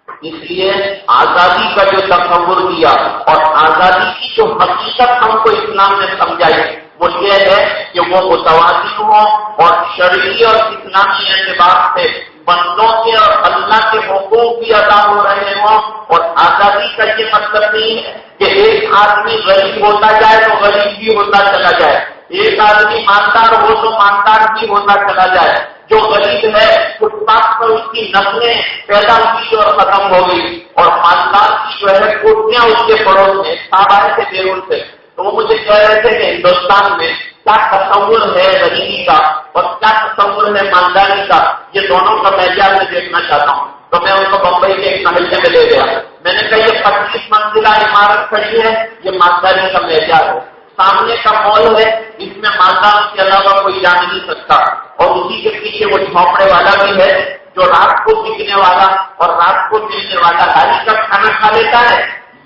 اس لیے آزادی کا جو تصور دیا اور آزادی کی جو حقیقت ہم کو اسلام نے سمجھائی وہ یہ ہے کہ وہ متوازن ہو اور شرعی اور اسلامی اعتبار سے بندوں کے اور اللہ کے حقوق بھی ادا ہو رہے ہوں. اور آزادی کا یہ مطلب نہیں ہے کہ ایک آدمی غریب ہوتا جائے تو غریب بھی ہوتا چلا جائے، ایک آدمی مالدار ہو تو مالدار بھی ہوتا چلا جائے. جو غریب ہے فٹ پاتھ پر اس کی نسلیں پیدا ہوئی اور ختم ہو گئی، اور مالدار کی جو ہے کوٹیاں اس کے پڑوس میں آبائے سے بیرون سے. تو وہ مجھے کہہ رہے تھے کہ ہندوستان میں کیا تصور ہے غریبی کا اور کیا تصور ہے مالداری کا، یہ دونوں کا معیار میں دیکھنا چاہتا ہوں. تو میں ان کو بمبئی کے ایک محلے میں لے گیا. میں نے کہا یہ 25 منزلہ عمارت کھڑی ہے، یہ مالداری کا معیار ہے. سامنے کا مال ہے، اس میں مالدار کے علاوہ کوئی جا نہیں سکتا، اور اسی کے پیچھے وہ جھونپڑے والا بھی ہے جو رات کو بکنے والا اور رات کو ملنے والا گاڑی کا کھانا کھا لیتا ہے.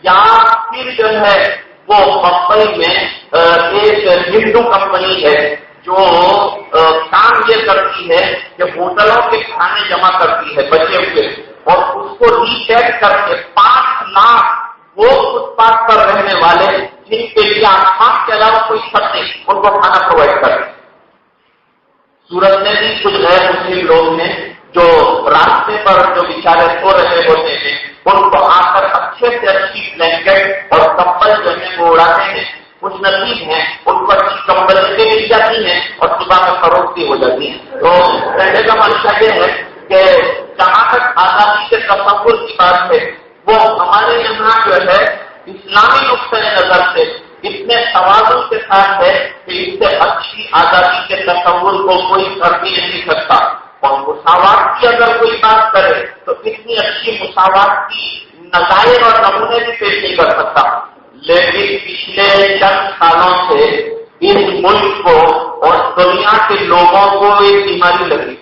یا پھر جو ہے وہ بمبئی میں ایک ہندو کمپنی ہے جو کام یہ کرتی ہے کہ ہوٹلوں کے کھانے جمع کرتی ہے بچے ہوئے اور اس کو ری پیک کر کے 5 لاکھ وہ فٹ پاتھ پر رہنے والے جن کے لیے آسمان کے علاوہ کوئی چھت نہیں ان کو کھانا پرووائڈ کرتے. سورت میں بھی کچھ غیر مسلم لوگ ہیں جو راستے پر جو بیچارے سو رہے ہوتے ہیں ان کو آ کر اچھے سے اچھی بلینکٹ اور کمبل جو ہے وہ اڑاتے ہیں. کچھ نصیب ہیں ان کو اچھی کمبل مل جاتی ہیں اور صبح میں فروخت بھی ہو جاتی ہیں. تو کہنے کا منشا یہ ہے کہ جہاں تک آزادی کے تصور کی بات ہے وہ ہمارے یہاں جو ہے اسلامی نقطۂ نظر سے اتنے توازن کے ساتھ ہے کہ اس سے اچھی آزادی کے تصور کو کوئی کر بھی نہیں سکتا. اور مساوات کی اگر کوئی بات کرے تو اتنی اچھی مساوات کی نظائر اور نمونے بھی پیش نہیں کر سکتا. لیکن پچھلے چند سالوں سے اس ملک کو اور دنیا کے لوگوں کو ایک بیماری لگی،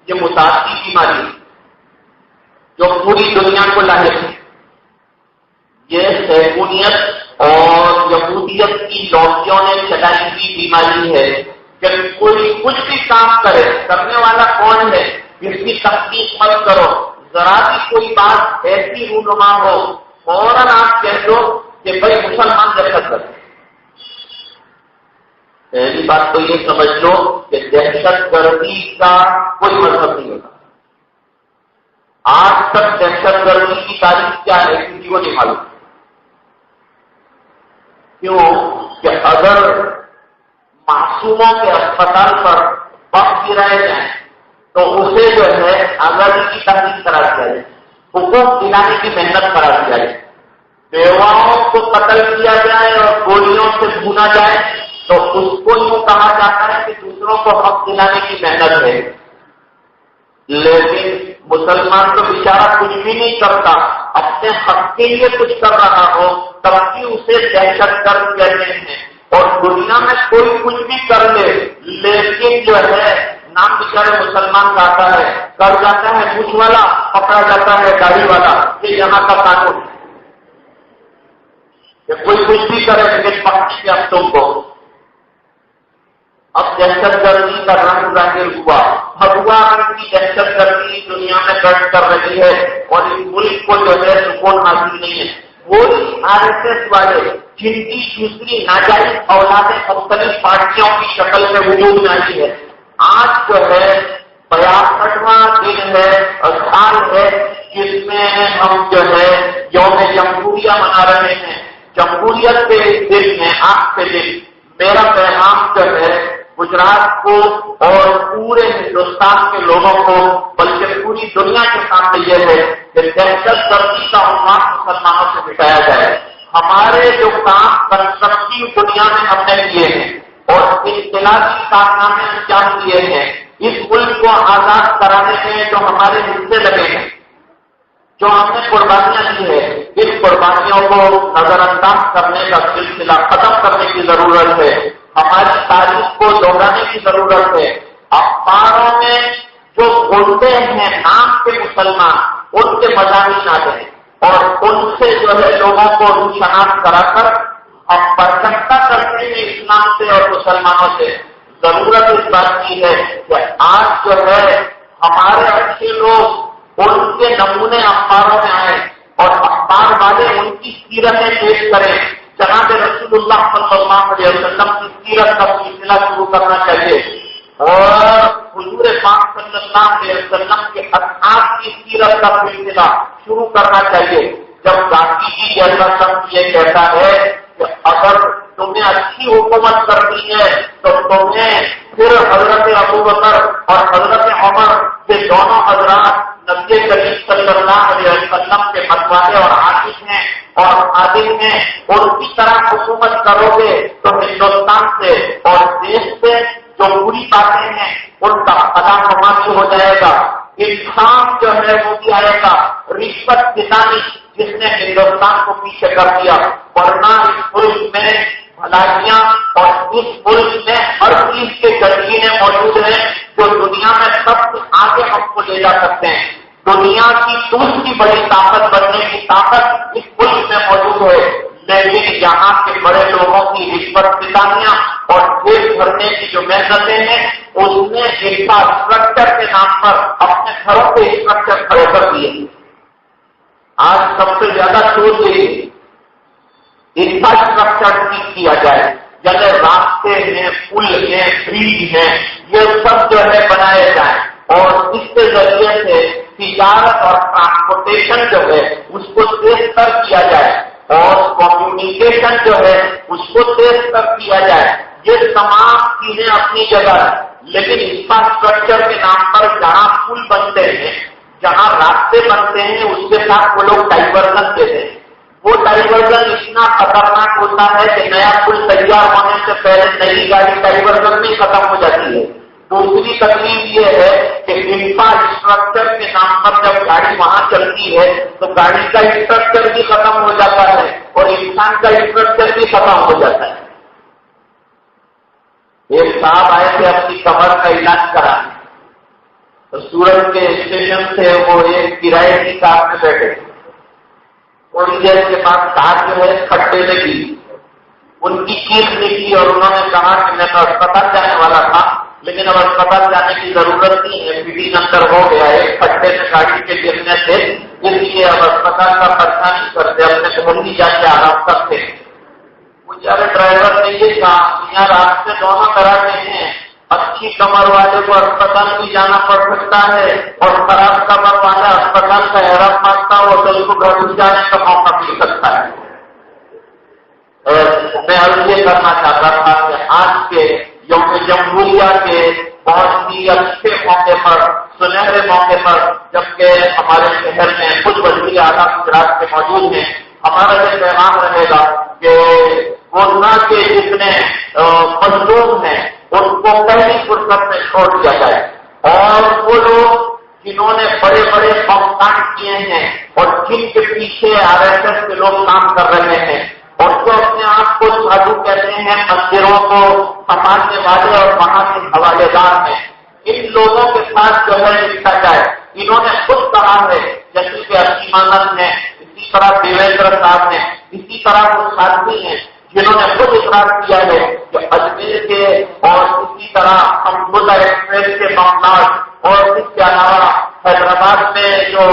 یہ متعدی بیماری جو پوری دنیا کو لاحق ہے. یہ صہیونیت اور یہودیت کی لوٹیوں نے چلائی ہوئی بیماری ہے کہ کوئی کچھ بھی کام کرے، کرنے والا کون ہے اس کی تحقیق مت کرو. ذرا بھی کوئی بات ایسی رونما ہو فوراً آپ کہہ دو کہ بھائی مسلمان دہشت گرد. پہلی بات تو یہ سمجھ لو کہ دہشت گردی کا کوئی مطلب نہیں ہوتا. آج تک دہشت گردی کی تاریخ کیا ہے کسی کو نہیں معلوم. کیوں کہ اگر معصوموں کے اسپتال پر بم گرائے جائیں تو اسے جو ہے آزادی کی تحریک قرار دیا جائے، حقوق دلانے کی محنت قرار دیا جائے، بیواؤں کو قتل کیا جائے اور گولیوں سے بھونا جائے تو اس کو یوں کہا جاتا ہے کہ دوسروں کو حق دلانے کی محنت ہے. لیکن مسلمان تو بیچارہ کچھ بھی نہیں کرتا، اپنے حق کے لیے کچھ کر رہا ہو تب بھی اسے دہشت گرد کہتے ہیں، اور دنیا میں کوئی کچھ بھی کر لے لیکن جو ہے نام بیچارے مسلمان کا آتا ہے، کر جاتا ہے مجھ والا، پکڑا جاتا ہے گاڑی والا، یہ یہاں کا قانون ہے کہ کوئی کچھ بھی کرے لیکن پکڑیں گے ہم تم کو۔ اب دہشت گردی کا رنگ ظاہر ہوا، بھگوا رنگ کی دہشت گردی دنیا میں گرد کر رہی ہے، اور اس ملک کو جو ہے سکون حاصل نہیں ہے۔ وہی RSS والے جن کی دوسری ناجائز اولادیں مختلف پارٹیوں کی شکل میں وجود میں آئی ہے، آج جو ہے 65واں دن ہے اور سال ہے جس میں ہم جو ہے یوم جمہوریہ منا رہے ہیں۔ جمہوریت کے دن میں آج کے دن میرا پیغام جو ہے گجرات کو اور پورے ہندوستان کے لوگوں کو بلکہ پوری دنیا کے سامنے یہ ہے کہ دہشت گردی کا عنوان مسلمانوں سے مٹایا جائے۔ ہمارے جو کام کنسٹرکٹیو دنیا میں ہم نے کیے ہیں اور انقلابی کارنامے انجام دیے ہیں، اس ملک کو آزاد کرانے میں جو ہمارے حصے لگے ہیں، جو ہم نے قربانیاں دی ہے، اس قربانیوں کو نظر انداز کرنے کا سلسلہ ختم کرنے کی ضرورت ہے۔ ہماری تاریخ کو دوہرانے کی ضرورت ہے۔ اخباروں میں جو بولتے ہیں نام کے مسلمان، ان کے مضامین آتے ہیں اور ان سے جو ہے لوگوں کو روشناس کرا کر ہم برکتہ کرتے ہیں اسلام سے اور مسلمانوں سے۔ ضرورت اس بات کی ہے کہ آج جو ہے ہمارے اچھے لوگ ان کے نمونے اخباروں میں آئے اور اخبار والے ان کی سیرتیں پیش کریں۔ جناب رسول اللہ صلی اللہ علیہ وسلم کی سیرت کا سلسلہ شروع کرنا چاہیے اور حضور پاک صلی اللہ علیہ وسلم کے اصحاب کی سیرت کا سلسلہ شروع کرنا چاہیے۔ جب گاندھی جی جیسا شخص یہ کہتا ہے کہ اگر تمہیں اچھی حکومت کرنی ہے تو تمہیں پھر حضرت ابوبکر اور حضرت عمر یہ دونوں حضرات نبی کریم صلی اللہ علیہ وسلم کے متوالے اور عاشق ہیں اور خادم ہیں، ان کی طرح حکومت کرو گے تو ہندوستان سے اور دیش سے جو بری باتیں ہیں ان کا خدا کمائی ہو جائے گا۔ انصاف جو ہے وہ بھی آئے گا۔ رشوت ستانی جس نے ہندوستان کو پیچھے کر دیا، ورنہ اس ملک میں بھلائیاں اور اس ملک میں ہر چیز کے جذبے موجود ہیں جو دنیا میں سب سے آگے ہم کو لے جا سکتے ہیں۔ دنیا کی دوسری بڑی طاقت بننے کی طاقت اس ملک میں موجود ہے، لیکن یہاں کے بڑے لوگوں کی رشوت ستانیاں اور جیل بھرنے کی جو محنتیں ہیں اس نے انفراسٹرکچر کے نام پر اپنے گھروں کے اسٹرکچر کھڑے کر دیے۔ آج سب سے زیادہ شور یہ انفراسٹرکچر ٹھیک کیا جائے، جیسے راستے ہیں، پل ہیں، برج ہیں، یہ سب جو ہے بنائے جائیں اور اس کے ذریعے سے تجارت اور ٹرانسپورٹیشن جو ہے اس کو تیز کر کیا جائے اور کمیونیکیشن جو ہے اس کو تیز کر کیا جائے۔ یہ تمام چیزیں اپنی جگہ ہیں، لیکن انفراسٹرکچر کے نام پر جہاں پل بنتے ہیں، جہاں راستے بنتے ہیں، اس کے ساتھ وہ لوگ ڈائیورژن دیتے ہیں۔ وہ ڈائیورژن اتنا خطرناک ہوتا ہے کہ نیا پل تیار ہونے سے پہلے نئی گاڑی ڈائیورژن میں ختم ہو جاتی ہے۔ دوسری تکلیف یہ ہے کہ انفراسٹرکچر کے نام پر جب گاڑی وہاں چلتی ہے تو گاڑی کا اسٹرکچر بھی ختم ہو جاتا ہے اور انسان کا اسٹرکچر بھی ختم ہو جاتا ہے۔ ایک صاحب آئے تھے اپنی کمر کا علاج کرانے، تو سورت کے اسٹیشن سے وہ ایک کرائے کی کار میں بیٹھے، تھوڑی دیر کے بعد کار جو ہے کھڈے میں گری، ان کی چیخ نکلی اور انہوں نے کہا کہ میں تو اسپتال جانے والا تھا لیکن اب اسپتال جانے کی ضرورت نہیں ہے، فیڈنگ اندر ہو گیا ہے، کھڈے میں گاڑی کے گرنے سے، اس لیے اب اسپتال کا خرچہ نہیں کرتے، اپنے گھر ہی جا کے آرام کرتے۔ بیچارے ڈرائیور نے یہ کہا یہاں راستے دونوں طرح کے ہیں، اچھی کمر والے کو اسپتال بھی جانا پڑ سکتا ہے اور خراب کمر والا اسپتال کا احرام مانگتا ہو تو اس کو گھر بھی جانے کا موقع مل سکتا ہے۔ میں عرض یہ کرنا چاہتا تھا کہ آج کے یوم جمہوریہ کے بہت ہی اچھے موقع پر، سنہرے موقع پر، جبکہ ہمارے شہر میں خود وزیر اعلیٰ گجرات کے موجود ہیں، ہمارا یہ پیغام رہے گا کہ کورونا کے جتنے مظلوم ہیں ان کو پہلی فرصت میں چھوڑ دیا جائے اور وہ لوگ جنہوں نے بڑے بڑے بمبارڈ کیے ہیں اور جن کے پیچھے RSS کے لوگ کام کر رہے ہیں اور جو اپنے آپ کو سادھو کہتے ہیں، مندروں کو سنبھالنے والے اور وہاں کے حوالے دار ہیں، ان لوگوں کے ساتھ جو ہے لکھا جائے. انہوں نے خود کہا ہے، جیسے کہ اشیمانند ہیں، اسی طرح دیویندر صاحب ہیں، اسی طرح کچھ ساتھی ہیں جنہوں نے خود اقرار کیا ہے کہ اجمیر کے اور اسی طرح امبوجا ایکسپریس کے معاملات اور اس کے علاوہ حیدرآباد میں جو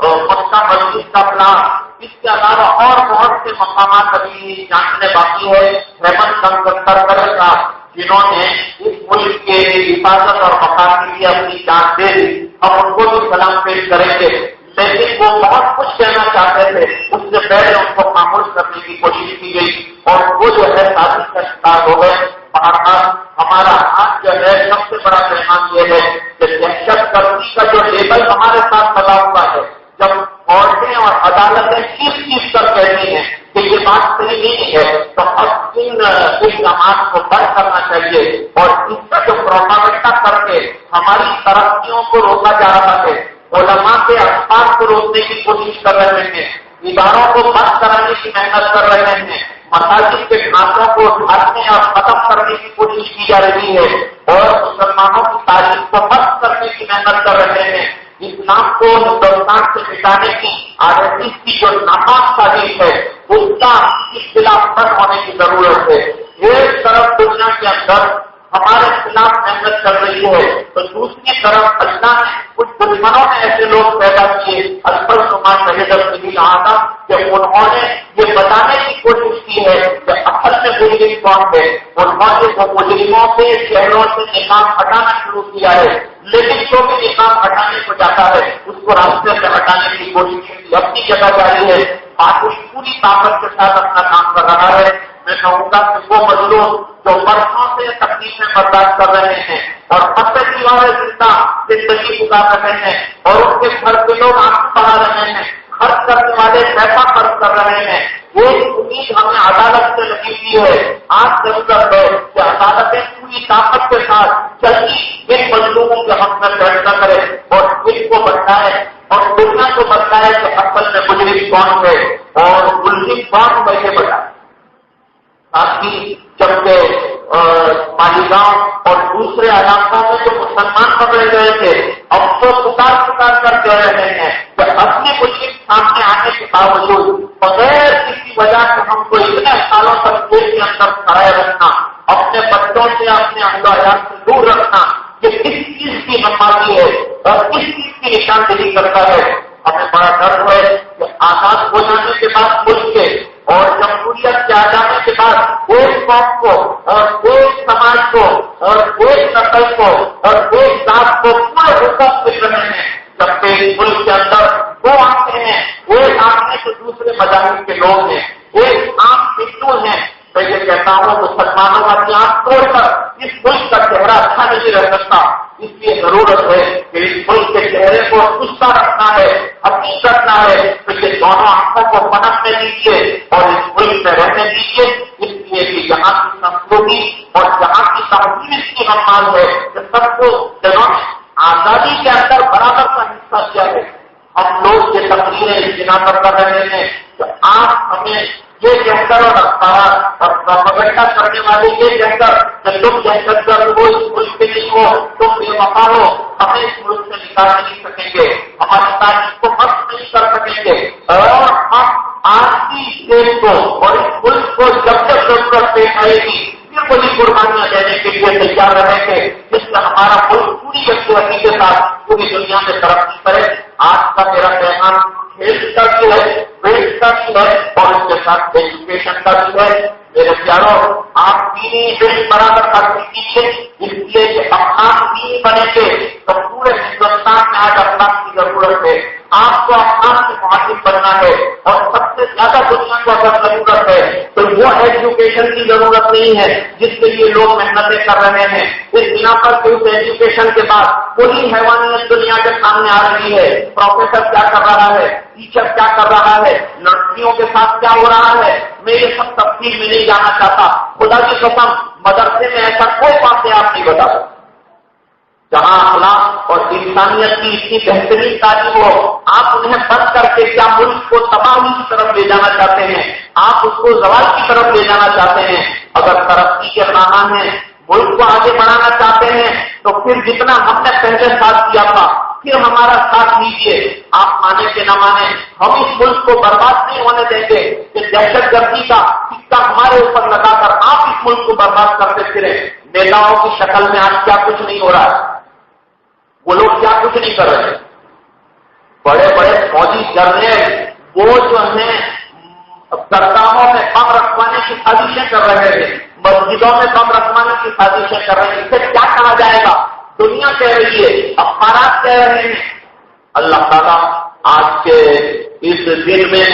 مکہ مسجد کا پلان، اس کے علاوہ اور بہت سے مقامات ابھی جاننے باقی ہے. ہیمنت کرکرے صاحب جنہوں نے اس ملک کے حفاظت اور بقا کے لیے اپنی جان دے دی، ہم ان کو بھی سلام پیش کریں گے. لیکن وہ بہت کچھ کہنا چاہتے تھے، اس سے پہلے ان کو خاموش کرنے کی کوشش کی گئی اور وہ جو ہے سازش کا شکار ہو گئے. ہمارا ہاتھ جو ہے سب سے بڑا پیغام یہ ہے کہ دہشت گردی کا جو لیبل ہمارے ساتھ لگا ہوا ہے، جب عورتیں اور عدالتیں چیز کر کہتی ہیں کہ یہ بات صحیح نہیں ہے، تو اب ان الزامات کو بند کرنا چاہیے اور اس کا جو پروپیگنڈا کر کے ہماری ترقیوں کو روکا جا رہا ہے، علماء کے اخبار کو روکنے کی کوشش کر رہے ہیں، اداروں کو بند کرانے کی محنت کر رہے ہیں، مساجد کے ڈھانچوں کو ڈھانکنے اور ختم کرنے کی کوشش کی جا رہی ہے اور مسلمانوں کی تاریخ کو ختم کرنے کی محنت کر رہے ہیں. اسلام کو ہندوستان سے مٹانے کی RSS کی جو ناکام سازش ہے، اس کا خلاف بند ہونے کی ضرورت ہے. ایک طرف دنیا کے اندر ہمارے خلاف محنت چل رہی ہے تو دوسری طرف اللہ نے کچھ دشمنوں میں ایسے لوگ پیدا کیے. اکبر نعمان شہید نے کہا تھا کہ انہوں نے یہ بتانے کی کوشش کی ہے کہ اصل میں مجرم کون ہے. انہوں نے وہ مجرموں سے شہروں سے نکام ہٹانا شروع کیا ہے، لیکن جو بھی نکام ہٹانے کو جاتا ہے اس کو راستے سے ہٹانے کی کوشش اپنی جگہ جاری ہے. پاکستان پوری طاقت کے ساتھ اپنا کام کر رہا ہے. میں کہوں گا کہ وہ مظلوم جو برسوں سے تکلیفیں برداشت کر رہے ہیں اور مسجد والے زندگی گزار رہے ہیں اور ان کے گھر کے لوگ آنکھ بڑھا رہے ہیں، خرچ کرنے والے پیسہ خرچ کر رہے ہیں، ایک امید ہمیں عدالت سے لگی ہوئی ہے. آج ضرورت ہے کہ عدالتیں پوری طاقت کے ساتھ جلدی ان مظلوموں کے حق میں فیصلہ کرے اور ان کو بتائے اور دنیا کو بتائے کہ اصل میں مجرم کون ہے اور ملزم کون ویسے بتائے. تاکہ جبکہ مالیگاؤں اور دوسرے علاقوں میں جو مسلمان پکڑے گئے تھے اب تو پکار کر کہہ رہے ہیں کہ اپنے مجرم سامنے آنے کے باوجود بغیر کسی وجہ سے ہم کو اتنے سالوں تک جیل کے اندر کھڑے رکھنا، اپنے بچوں سے اپنے اہل و عیال سے دور رکھنا، یہ کس چیز کی نمازی ہے اور کس چیز کی نشاندہی کرتا ہے. ہمیں بڑا ڈر ہے کہ آزاد ہو جانے کے بعد ملک کے اور جمہوریت کے آ جانے کے بعد ایک قوم کو اور ایک سماج کو اور ایک نسل کو اور ایک ذات کو پورے حقوق مل رہے ہیں، جبکہ ملک کے اندر دو آنکھیں ہیں، ایک آنکھیں تو دوسرے مذاہب کے لوگ ہیں، ایک آنکھ ہندو ہیں. میں یہ کہتا ہوں مسلمانوں کا اپنی آنکھ توڑ کر اس ملک کا چہرہ اچھا نہیں رہ سکتا. اس لیے ضرورت ہے کہ اس ملک کے چہرے کو سستا رکھنا ہے، حقیقت رکھنا ہے تو یہ دونوں آنکھوں کو پنپنے دیجیے اور اس ملک میں رہنے دیجیے. اس لیے کہ یہاں کی سنسکرتی اور یہاں کی تہذیب اس کی ہمال ہے کہ سب کو جنہوں نے آزادی کے اندر برابر کا حصہ کیا ہے. ہم لوگ یہ تقریریں اس بنا پر کر رہے ہیں کہ آپ ہمیں یہ کہہ کر اور اخبارات اور پروپیگنڈا کرنے والے یہ کہہ کر کہ تم دہشت گرد ہو، اس ملک کے نہیں ہو، تم بے وفا ہو، ہمیں اس ملک سے نکال نہیں سکیں گے، ہماری تاریخ کو ختم نہیں کر سکیں گے اور ہم آج کی دیش کو اور اس ملک کو جب جب ضرورت پیش آئے گی پھر وہی قربانیاں دینے کے لیے تیار رہیں گے جس سے ہمارا ملک پوری یکجہتی کے ساتھ پوری دنیا میں ترقی کرے. آج کا میرا پیغام ہیلتھ کا بھی ہے، ویلتھ کا بھی ہے اور اس کے ساتھ ایجوکیشن کا بھی ہے. میرے پیاروں، آپ دینی علم برابر حاصل کیجیے، اس لیے کہ افغان دینی بنے گے تو پورے ہندوستان میں آج افغان کی ضرورت ہے. آپ کو افغان کے معلم بننا ہے اور سب سے زیادہ دنیا کو اگر ضرورت ہے تو وہ ایجوکیشن کی ضرورت نہیں ہے جس کے لیے لوگ محنتیں کر رہے ہیں. اس بنا پر کہ اس ایجوکیشن کے بعد پوری حیوانیت دنیا کے سامنے آ رہی ہے. پروفیسر کیا کر رہا ہے، ٹیچر کیا کر رہا ہے، لڑکیوں کے ساتھ کیا ہو رہا ہے، میں یہ سب تفصیل میں نہیں جانا چاہتا. خدا کی قسم مدرسے میں ایسا کوئی واقعہ آپ نہیں بتا سکتے. جہاں اخلاق اور انسانیت کی اتنی بہترین تعلیم ہو، آپ انہیں بند کر کے کیا ملک کو تباہی کی طرف لے جانا چاہتے ہیں؟ آپ اس کو زوال کی طرف لے جانا چاہتے ہیں؟ اگر ترقی کے راہ ہیں، ملک کو آگے بڑھانا چاہتے ہیں، تو پھر جتنا ہم نے پہلے ساتھ کیا تھا پھر ہمارا ساتھ لیجیے۔ آپ مانے کہ نہ مانے، ہم اس ملک کو برباد نہیں ہونے دیں گے کہ دہشت گردی کا سکہ ہمارے اوپر لگا کر آپ اس ملک کو برباد کرتے پھرے۔ نیتاؤں کی شکل میں آج کیا کچھ نہیں ہو رہا ہے، وہ لوگ کیا کچھ نہیں کر رہے ہیں۔ بڑے بڑے فوجی جرنیل وہ جو ہیں سرکاروں میں بم رکھوانے کی سازشیں کر رہے ہیں، مسجدوں میں بم رکھوانے کی سازشیں کر رہے ہیں۔ اسے کیا کہا جائے گا؟ دنیا کہہ رہی ہے، اخبارات کہہ رہے ہیں۔ اللہ تعالیٰ آج کے اس دن میں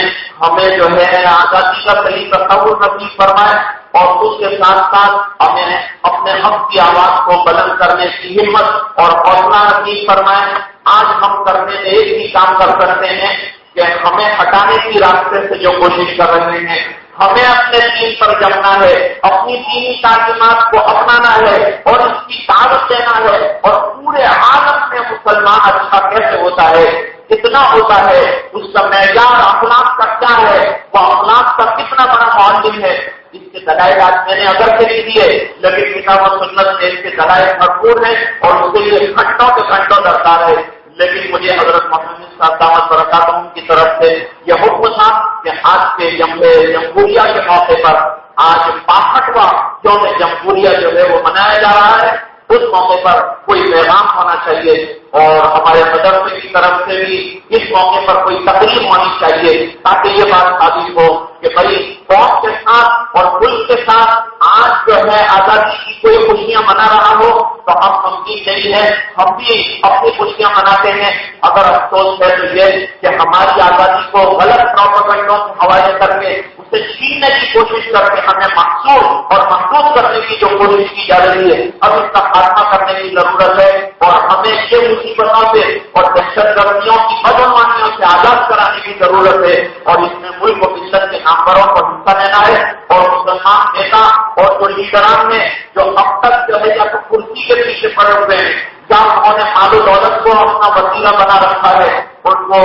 ہمیں جو ہے آزادی کا صحیح تصور نصیب فرمائے، اور اس کے ساتھ ساتھ ہمیں اپنے حق کی آواز کو بلند کرنے کی ہمت اور حوصلہ نصیب فرمائے۔ آج ہم کرنے میں ایک ہی کام کر سکتے ہیں کہ ہمیں ہٹانے کی راستے سے جو کوشش کر رہے ہیں، ہمیں اپنے دین پر جمنا ہے، اپنی دینی تعلیمات کو اپنانا ہے اور اس کی دعوت دینا ہے، اور پورے عالم میں مسلمان اچھا کیسے ہوتا ہے، کتنا ہوتا ہے، اس کا معیار اخلاق کا کیا ہے، وہ اخلاق کا کتنا بڑا معلم ہے، اس کے دلائل آج میں نے اگر سے نہیں دیے، لیکن کتاب و سنت میں اس کے دلائل بھرپور ہیں اور اس کے لیے گھنٹوں کے گھنٹوں درکار ہے۔ لیکن مجھے حضرت محمد صاحب دامت برکاتہم کی طرف سے یہ حکم تھا کہ آج کے جمہوریہ کے موقع پر، آج 65واں یوم جمہوریہ جو ہے وہ منایا جا رہا ہے، اس موقع پر کوئی پیغام ہونا چاہیے، اور ہمارے مدرسے کی طرف سے بھی اس موقع پر کوئی تقریب ہونی چاہیے، تاکہ یہ بات ثابت ہو کہ بھائی قوم کے ساتھ اور ملک کے ساتھ آج جو ہے آزادی کی کوئی خوشیاں منا رہا ہو تو ہم غمگین نہیں ہے، ہم بھی اپنی خوشیاں مناتے ہیں۔ اگر افسوس ہے تو یہ کہ ہماری آزادی کو غلط پروپیگنڈوں کے حوالے کر کے اسے چھیننے کی کوشش کر کے ہمیں محصور اور محدود کرنے کی جو کوشش کی جا رہی ہے، اب اس کا خاتمہ کرنے کی ضرورت ہے، اور ہمیں یہ مصیبتوں سے اور دہشت گردیوں کی بدعنوانیوں سے آزاد کرانے کی ضرورت ہے، اور اس میں ملک و ملت کے ناموروں کو حصہ لینا ہے، اور مسلمان نیتا اور جو لیڈران نے جو اب تک جو ہے یا تو کرسی کے پیچھے پڑے ہوئے ہیں یا انہوں نے مال و دولت کو اپنا وسیلہ بنا رکھا ہے، ان کو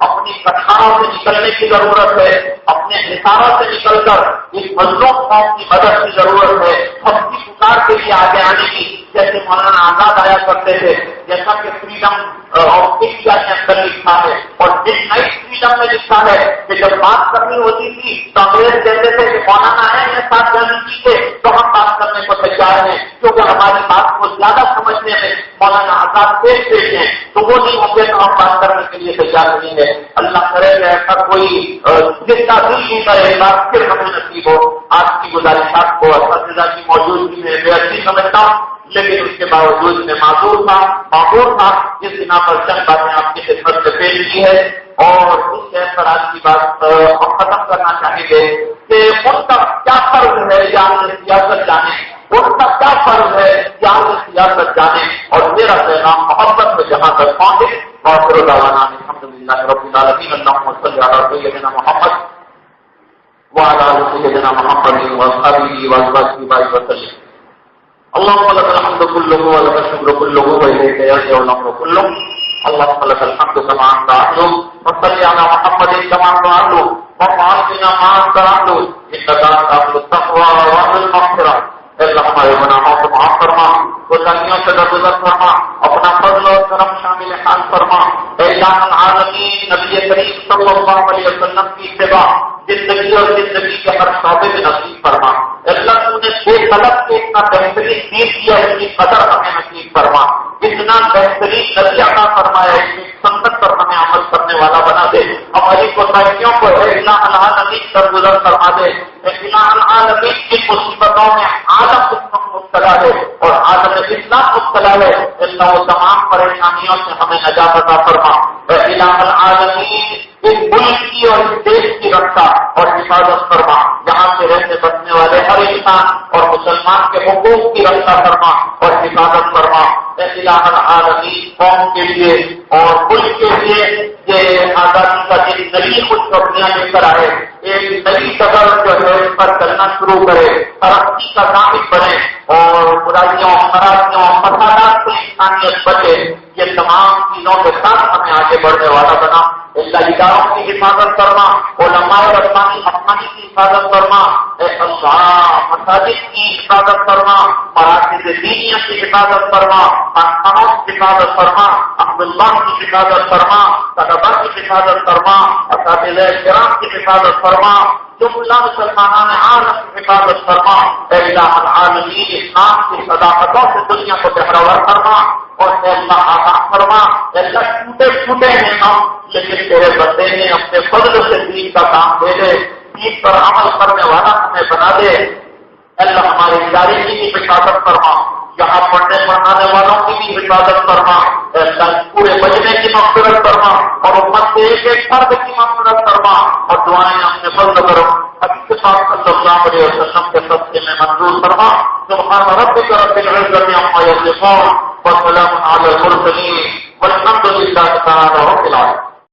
اپنی کٹھاروں سے نکلنے کی ضرورت ہے، اپنے حصاروں سے نکل کر اس مظلوم قوم کی مدد کی ضرورت ہے، ہم کی پکار کے لیے آگے آنے کی، جیسے مولانا آزاد آیا کرتے تھے، جیسا کہ فریڈم آف انڈیا کے اندر لکھا ہے، اور مڈ نائٹ فریڈم میں لکھا ہے کہ جب بات کرنی ہوتی تھی تو انگریز کہتے تھے کہ مولانا آئے ہیں ساتھ جانے کی تھے تو ہم بات کرنے کو تیار ہیں، کیونکہ ہماری بات کو زیادہ سمجھنے میں مولانا آزاد پیش ہیں، تو وہ نہیں ہوں گے تو ہم بات کرنے کے لیے تیار نہیں ہے۔ اللہ کرے کہ ایسا کوئی جس کا دل نہیں کرے گا پھر ہمیں نصیب ہو۔ آج کی گزارشات کو اساتذہ کی موجودگی میں بے اچھی سمجھتا ہوں، لیکن اس کے باوجود میں معذور تھا، جس بنا پر چند باتیں آپ کی خدمت سے پیش کی ہے، اور اس سے پر آج کی بات ہم ختم کرنا چاہیں گے کہ ان کا کیا فرض ہے یا سیاست جانے، ان کا کیا فرض ہے یا سیاست جانے، اور میرا پیغام محبت میں جہاں تک پہنچے، اور پھر دعوانا الحمدللہ رب العالمین، اللہم صلی علی سیدنا محمد وعلی آل سیدنا محمد واصحابہ وازواجہ وسلم۔ اللهم لك الحمد كله ولك الشكر كله وإليك يرجع الأمر كله، اللهم لك الحمد كما أنت أهله، وصل على محمد كما أنت أهله، وافعل بنا ما أنت أهله، إنك أنت أهل التقوى وأهل المغفرة۔ اللہ ہمارے گناہوں کو معاف فرما، کوتاہیوں سے درگزر فرما، اپنا فضل و کرم شامل حال فرما۔ اے الہ العالمین، نبی کریم صلی اللہ علیہ وسلم کی اتباع زندگی اور زندگی کے ہر شعبے میں نصیب فرما۔ اللہ تو نے بے طلب کے اتنا بہترین دین دیا، اس کی قدر ہمیں نصیب فرما، اتنا بہترین نبی عطا فرمایا، اس کی سنت پر ہمیں عمل کرنے والا بنا دے، ہماری کوتاہیوں کو اے الہ العالمین درگزر فرما دے۔ اے الہ العالمین، کی مصیبتوں میں عالم مبتلا ہے اور عالم اسلام مبتلا ہے، اللہ وہ تمام پریشانیوں سے ہمیں نجات عطا فرما۔ اے الہ العالمین، اس ملک کی اور اس دیش کی رکھا اور حفاظت فرما، یہاں سے رہنے بسنے والے ہر انسان اور مسلمان کے حقوق کی رکھا فرما اور حفاظت فرما۔ اے الہ العالمین، قوم کے لیے اور ملک کے لیے یہ آزادی کا ایک نئی خوشخبریاں لے کر آئے، ایک نئی قدر جو ہے اس پر چلنا شروع کرے، ترقی کا ثابت بنے اور برائیوں، خرابیوں، فسادات سے انسانیت بچے، یہ تمام چیزوں کے ساتھ ہمیں آگے بڑھنے والا بنا۔ اللہ اداروں کی حفاظت فرما، علماء ربانی حقانی کی حفاظت فرما، اے اللہ مساجد کی حفاظت فرما، مراکز دینیہ کی حفاظت فرما، خانقاہوں کی حفاظت فرما، احمد اللہ کی حفاظت فرما، طلباء کی حفاظت فرما، اساتذہ کرام کی حفاظت فرما، جملہ مسلمانان عالم کی حفاظت فرما۔ اے الہ العالمین اسلام کی صداقتوں سے دنیا کو بہرور فرما اور اے اللہ آگاہ فرما۔ اے اللہ ٹوٹے پھوٹے ہیں ہم، لیکن تیرے بندے نے اپنے فضل سے دین کا کام دے دے، دین پر عمل کرنے والا ہمیں بنا دے۔ اللہ ہمارے ادارے کی بھی حفاظت فرما، یہاں پڑھنے پڑھانے والوں کی بھی حفاظت فرما۔ اے اللہ پورے مجمع کی مغفرت فرما اور امت کے ایک ایک فرد کی مغفرت فرما اور دعائیں اپنے فضل کرو۔ حدیث پاک صلی اللہ علیہ وسلم کے صدقے میں منظور فرما۔ سبحان ربک رب العزة عما یصفون وسلام علی المرسلین والحمد للہ تعالی رب العالمین۔